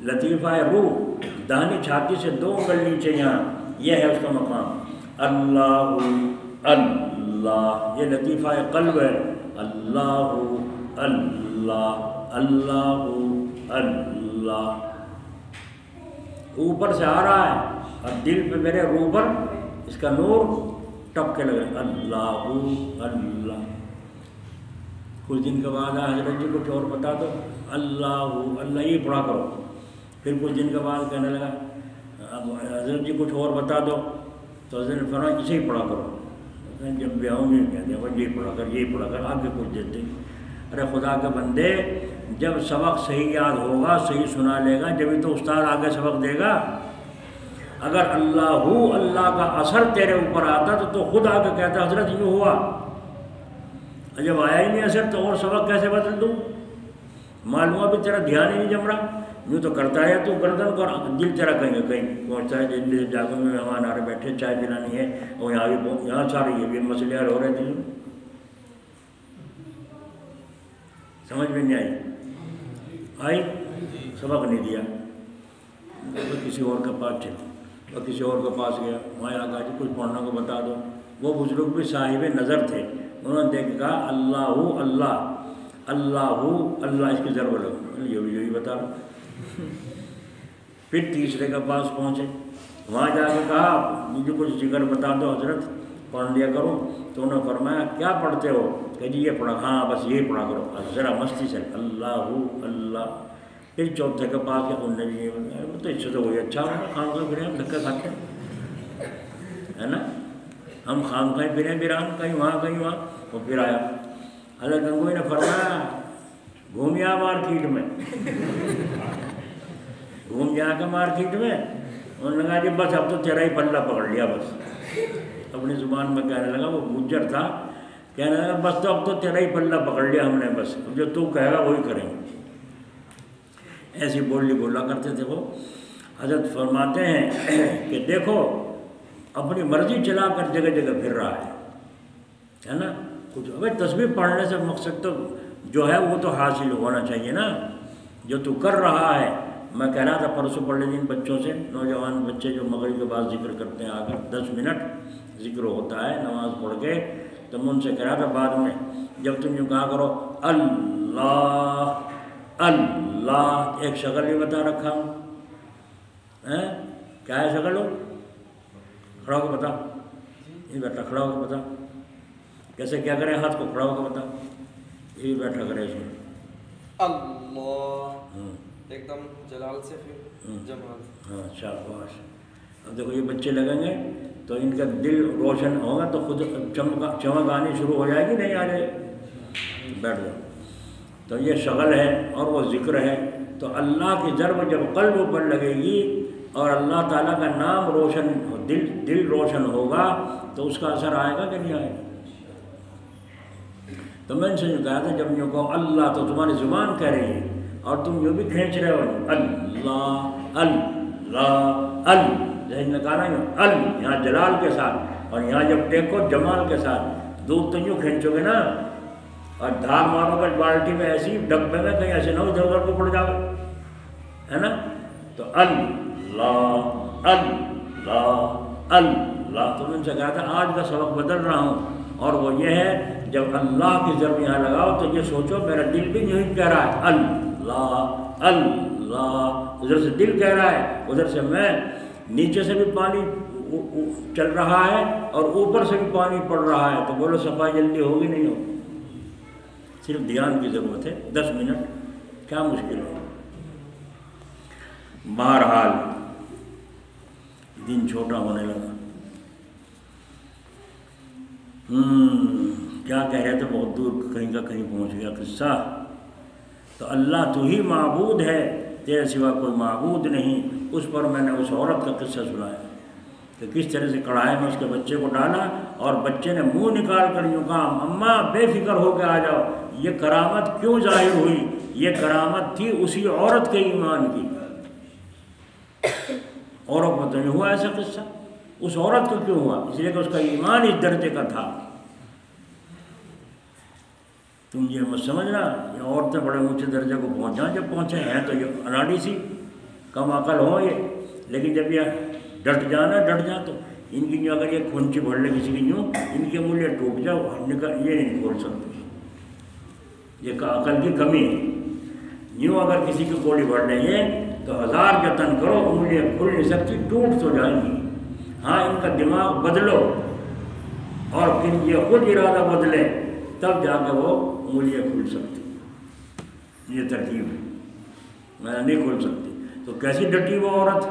لطیفہ ہے، روح دہنی چھاتی سے 2 انگل نیچے یہاں، یہ ہے اس کا مقام، اللہ اللہ، یہ لطیفہ قلب ہے، اللہ اللہ اللہ اللہ، اوپر سے آ رہا ہے اور دل پہ میرے روح پر اس کا نور ٹپ کے لگے، اللہ اللہ۔ کچھ دن کے بعد حضرت جی کچھ اور بتا دو، اللہ اللہ یہ پڑھا کرو، پھر کچھ دن کے بعد کہنے لگا حضرت جی کچھ اور بتا دو، تو حضرت نے فرمایا اسے ہی پڑھا کرو، جب بھی آؤں گی کہتے ہیں یہی پڑھا کر آگے کچھ دیتے۔ ارے خدا کے بندے، جب سبق صحیح یاد ہوگا، صحیح سنا لے گا، جبھی تو استاد آگے سبق دے گا۔ اگر اللہ کا اثر تیرے اوپر آتا تو خود آ کے کہتا حضرت یوں ہوا، جب آیا ہی نہیں اثر تو اور سبق کیسے بدل دوں؟ معلوم ابھی تیرا دھیان ہی نہیں جم رہا، یوں تو کرتا ہے تو گردن کو دل تیرا کہیں پہنچتا ہے، دل جاگوں میں مہمان آ رہے بیٹھے چائے پلانی ہے، اور یہاں سارے یہ بھی مسئلے حل ہو رہے دل میں، سمجھ میں نہیں آئی سبق نہیں دیا، کسی اور کے پاس چلا، اور کسی اور کے پاس گیا، وہاں کہا جی کچھ پڑھنے کو بتا دو، وہ بزرگ بھی صاحب نظر تھے، انہوں نے دیکھ کہا اللہ اللہ اللہ اللہ، اس کی ضرور لگا، یہی بتا رہا۔ پھر تیسرے کے پاس پہنچے، وہاں جا کے کہا مجھے کچھ ذکر بتا دو حضرت، پڑھ لیا کرو، تو انہوں نے فرمایا کیا پڑھتے ہو؟ کہ جی یہ پڑھا، ہاں بس یہی پڑھا کرو ذرا مستی سے، اللہ اللہ۔ پھر چوتھے کے پاس کیا انہوں نے بھی یہ بتایا، تو اس سے تو وہی اچھا ہوگا، خام خواہ پھرے ہم دھکے کھاتے ہیں، ہے نا، ہم خام خواہ پھرے بیران کہیں وہاں، وہ پھر آیا۔ حضرت گنگوئی نے فرمایا گھوم جا مارکیٹ میں، گھوم جا کے مارکیٹ میں، انہوں نے کہا جی بس اب تو تیرا ہی پلہ پکڑ لیا، بس اپنی زبان میں کہنے لگا، وہ گجر تھا کہنے لگا بس تو اب تو تیرا ہی پلہ پکڑ لیا ہم نے، بس جو تو کہے گا وہی کریں گے. ایسی بولی بولا کرتے تھے وہ. حضرت فرماتے ہیں کہ دیکھو اپنی مرضی چلا کر جگہ جگہ پھر رہا ہے نا. کچھ ابھی تسبیح پڑھنے سے مقصد تو جو ہے وہ تو حاصل ہونا چاہیے نا، جو تو کر رہا ہے. میں کہہ رہا تھا پرسوں پڑھنے دن بچوں سے، نوجوان بچے جو مغرب کے بعد ذکر کرتے ہیں آ کر 10 منٹ ذکر ہوتا ہے نماز پڑھ کے، تو میں ان سے کہہ رہا تھا بعد میں جب تم یوں کہا کرو اللہ اللہ، ایک شکل بھی بتا رکھا ہوں. کیا ہے شکل؟ ہو کھڑا ہو کے بتا. یہ بیٹھا کھڑا ہو کے بتا کیسے کیا کریں، ہاتھ کو کھڑا ہو کے بتا. یہ بیٹھا کرے اس میں اللہ ایک دم جلال سے پھر جمال. ہاں شاباش. اب دیکھو یہ بچے لگیں گے تو ان کا دل روشن ہوگا تو خود چمک آنی شروع ہو جائے گی. نہیں آ جائے بیٹھ جاؤ. تو یہ شغل ہے اور وہ ذکر ہے. تو اللہ کی ضرب جب قلب پر لگے گی اور اللہ تعالیٰ کا نام روشن دل روشن ہوگا تو اس کا اثر آئے گا کہ نہیں آئے گا. تو میں ان سے جو کہا تھا جب یوں کہو اللہ تو تمہاری زبان کہہ رہی ہے اور تم یوں بھی کھینچ رہے ہو اللہ اللہ ذہن میں کہا نا یہاں جلال کے ساتھ اور یہاں جب ٹیکو جمال کے ساتھ. دودھ تو یوں کھینچو گے نا اور دھار مارو گے بالٹی میں ایسی ڈبے میں کہیں ایسے نہ ادھر ادھر کو پڑ جاؤ ہے نا. تو اللہ اللہ اللہ. تو میں ان سے کہا تھا آج کا سبق بدل رہا ہوں اور وہ یہ ہے جب اللہ کی ضرب یہاں لگاؤ تو یہ سوچو میرا دل بھی یوں ہی کہہ رہا ہے اللہ اللہ. ادھر سے دل کہہ رہا ہے، ادھر سے میں نیچے سے بھی پانی چل رہا ہے اور اوپر سے بھی پانی پڑ رہا ہے. تو بولو صفائی جلدی ہوگی نہیں ہوگی؟ صرف دھیان کی ضرورت ہے. 10 منٹ کیا مشکل ہے. بہرحال دن چھوٹا ہونے لگا. کیا کہہ رہے تھے، بہت دور کہیں کا کہیں پہنچ گیا قصہ. تو اللہ تو ہی معبود ہے، تیرے سوا کوئی معبود نہیں. اس پر میں نے اس عورت کا قصہ سنایا کہ کس طرح سے کڑھائی میں اس کے بچے کو ڈالا اور بچے نے منہ نکال کر یوں کہا اماں بے فکر ہو کے آ جاؤ. یہ کرامت کیوں ظاہر ہوئی؟ یہ کرامت تھی اسی عورت کے ایمان کی. عورت کو تو نہیں ہوا ایسا قصہ، اس عورت کو کیوں ہوا؟ اس لیے کہ اس کا ایمان اس درجے کا تھا. تم یہ مت سمجھنا یہ عورتیں بڑے اونچے درجے کو پہنچا، جب پہنچے ہیں تو یہ اناڑی سی کم عقل ہو یہ. لیکن جب یہ ڈٹ جا تو ان کی جو اگر یہ کھنچی بھر لے کسی کی یوں ان کے منہ یہ ٹوٹ جاؤ یہ نہیں کھول سکتے. یہ عقل کی کمی ہے. یوں اگر کسی کی کوڑی بھر لیں گے تو 1000 جتن کرو انگلیاں کھل نہیں سکتی، ٹوٹ تو جائیں گی. ہاں ان کا دماغ بدلو اور پھر یہ خود ارادہ بدلے تب جا کے وہ انگلیاں کھل سکتی. یہ ترکیب ہے، میں نہیں کھل سکتی. تو کیسی ڈٹی وہ عورت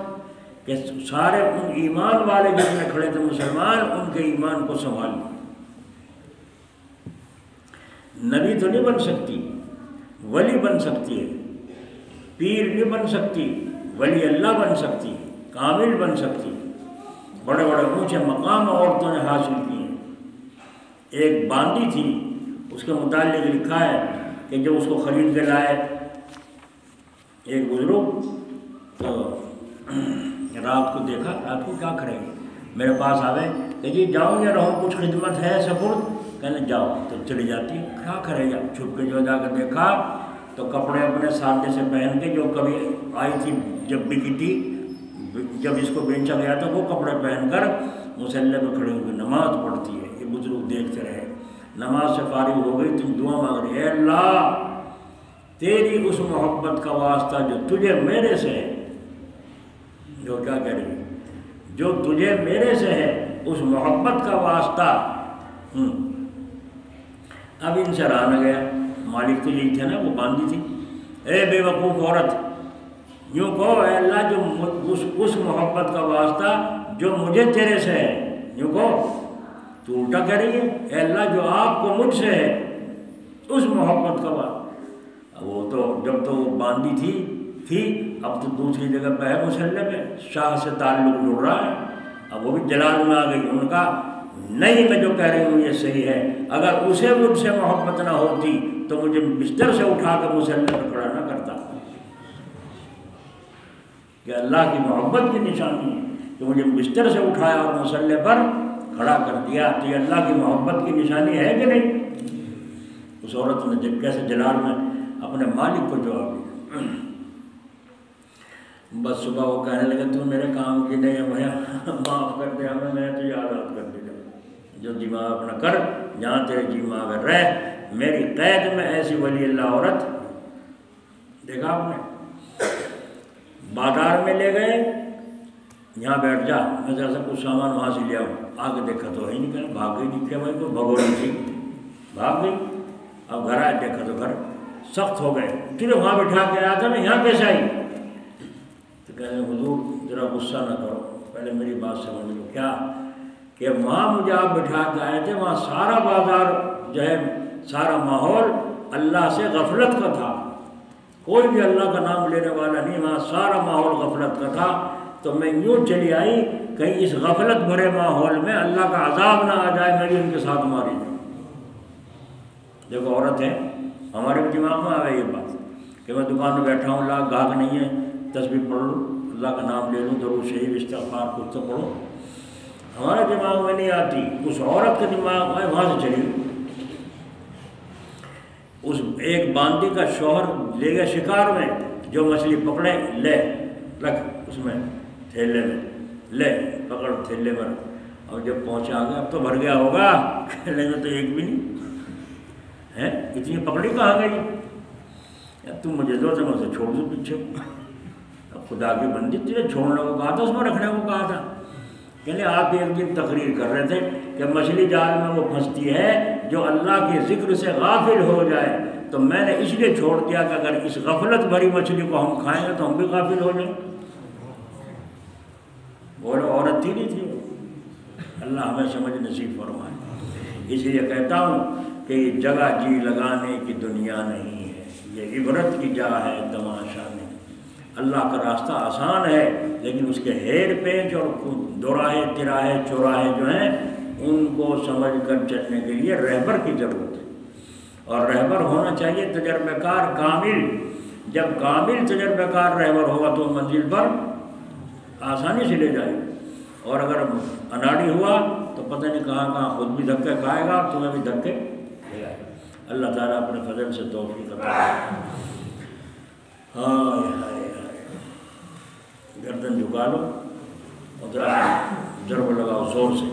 کہ سارے ان ایمان والے جتنے کھڑے تھے مسلمان ان کے ایمان کو سنبھال لیا. نبی تو نہیں بن سکتی، ولی بن سکتی ہے. پیر نہیں بن سکتی، ولی اللہ بن سکتی، کامل بن سکتی. بڑے بڑے اونچے مقام عورتوں نے حاصل کیے. ایک باندی تھی، اس کے متعلق لکھا ہے کہ جب اس کو خرید کے لائے ایک بزرگ تو رات کو دیکھا، رات کو کیا کریں گے، میرے پاس آوے کہ جی جاؤں یا رہوں، کچھ خدمت ہے سپرد؟ کہنے جاؤ. تو چلی جاتی. کیا کرے گا؟ چھپ کے جو جا کے دیکھا تو کپڑے اپنے سادے سے پہن کے جو کبھی آئی تھی جب بھی کی تھی، جب اس کو بیچا گیا تھا وہ کپڑے پہن کر مصلی پہ کھڑے ہوئے نماز پڑھتی ہے. یہ بزرگ دیکھتے رہے. نماز سے فارغ ہو گئی تو دعا مانگ رہی ہے، اے اللہ تیری اس محبت کا واسطہ جو تجھے میرے سے ہے. جو کیا کہہ رہی ہے؟ جو تجھے میرے سے ہے اس محبت کا واسطہ. اب ان سے رہا نہ گیا. مالک تو یہی تھے نا، وہ باندھی تھی. اے بے وقوف عورت، یوں کہو اے اللہ جو اس محبت کا واسطہ جو مجھے تیرے سے ہے. یوں کہو. تو الٹا کہہ رہی ہے اے اللہ جو آپ کو مجھ سے ہے اس محبت کا واسطہ. وہ تو جب تو وہ باندھی تھی اب تو دوسری جگہ پہ ہے مصلی پہ، شاہ سے تعلق جڑ رہا ہے. اب وہ بھی جلال میں آ گئی. ان کا نہیں میں جو کہہ رہی ہوں یہ صحیح ہے، اگر اسے مجھ سے محبت نہ ہوتی تو مجھے بستر سے اٹھا کر مصلی پر کھڑا نہ کرتا۔ کہ اللہ کی محبت کی نشانی ہے کہ مجھے بستر سے اٹھایا اور مصلی پر کھڑا کر دیا، تو یہ اللہ کی محبت کی نشانی ہے کہ نہیں؟ اس عورت نے کیسے جلال میں اپنے مالک کو جواب دیا۔ بس صبح وہ کہنے لگے تو میرے کام کی نہیں ہے بھیا، معاف کر دے ہمیں، میں تجھے آزاد کر دے، جو دماغ اپنا کر، جہاں تیرے دماغ رہ، میری قید میں ایسی ولی اللہ عورت دیکھا آپ نے۔ بازار میں لے گئے، یہاں بیٹھ جا، میں ذرا سا کچھ سامان وہاں سے لے آؤں، آگے دیکھا تو ہے نہیں، کہ بھاگ گئی، دکھے بھائی کو بھگوڑی تھی، بھاگ گئی۔ اب گھر آئے دیکھا تو گھر سخت ہو گئے، تجھے وہاں بٹھا کے آیا تھا نا، یہاں کیسے آئی؟ تو کہتے ہیں حضور ذرا غصہ نہ کرو، پہلے میری بات سمجھ لو، کیا کہ وہاں مجھے آپ بٹھا کے آئے تھے، وہاں سارا بازار جو ہے، سارا ماحول اللہ سے غفلت کا تھا، کوئی بھی اللہ کا نام لینے والا نہیں، وہاں سارا ماحول غفلت کا تھا، تو میں یوں چلی آئی کہیں اس غفلت بھرے ماحول میں اللہ کا عذاب نہ آ جائے، میری ان کے ساتھ ماری جائے۔ دیکھو عورت ہے، ہمارے بھی دماغ میں آ گئی یہ بات کہ میں دکان میں بیٹھا ہوں، اللہ گاہک نہیں ہے، تسبیح پڑھ لوں، اللہ کا نام لے لوں، درود شریف استغفار کچھ تو پڑھو، ہمارے دماغ میں نہیں آتی، اس عورت کے دماغ میں وہاں سے چلی۔ اس ایک باندی کا شوہر لے گیا شکار میں، جو مچھلی پکڑے لے رکھ اس میں تھیلے میں، لے پکڑ تھیلے میں، اور جب پہنچا گیا اب تو بھر گیا ہوگا، تھیلے میں تو ایک بھی نہیں ہے، اتنی پکڑی کہاں گئی؟ تم مجھے دو تو میں اسے چھوڑ دوں پیچھے، اب خدا کی بندی تجھے چھوڑنے کو کہا تھا، اس میں رکھنے کو کہا تھا۔ کہنے آپ ایک دن تقریر کر رہے تھے کہ مچھلی جال میں وہ پھنستی ہے جو اللہ کے ذکر سے غافل ہو جائے، تو میں نے اس لیے چھوڑ دیا کہ اگر اس غفلت بھری مچھلی کو ہم کھائیں گے تو ہم بھی غافل ہو جائیں۔ بولو عورت تھی نہیں تھی؟ اللہ ہمیں سمجھ نصیب فرمائے۔ اس لیے کہتا ہوں کہ یہ جگہ جی لگانے کی دنیا نہیں ہے، یہ عبرت کی جا ہے، تماشا نہیں۔ اللہ کا راستہ آسان ہے، لیکن اس کے ہیر پیچ اور دوراہے تراہے چوراہے جو ہیں ان کو سمجھ کر چلنے کے لیے رہبر کی ضرورت ہے، اور رہبر ہونا چاہیے تجربہ کار کامل۔ جب کامل تجربہ کار رہبر ہوگا تو منزل پر آسانی سے لے جائے گا، اور اگر اناڑی ہوا تو پتہ نہیں کہاں کہاں خود بھی دھکے کھائے گا اور تمہیں بھی دھکے دے گا۔ اللہ تعالیٰ اپنے فضل سے توفیق عطا کرے۔ ہائے ہائے گردن جھکا لو اور ذرا ضرب لگاؤ زور سے۔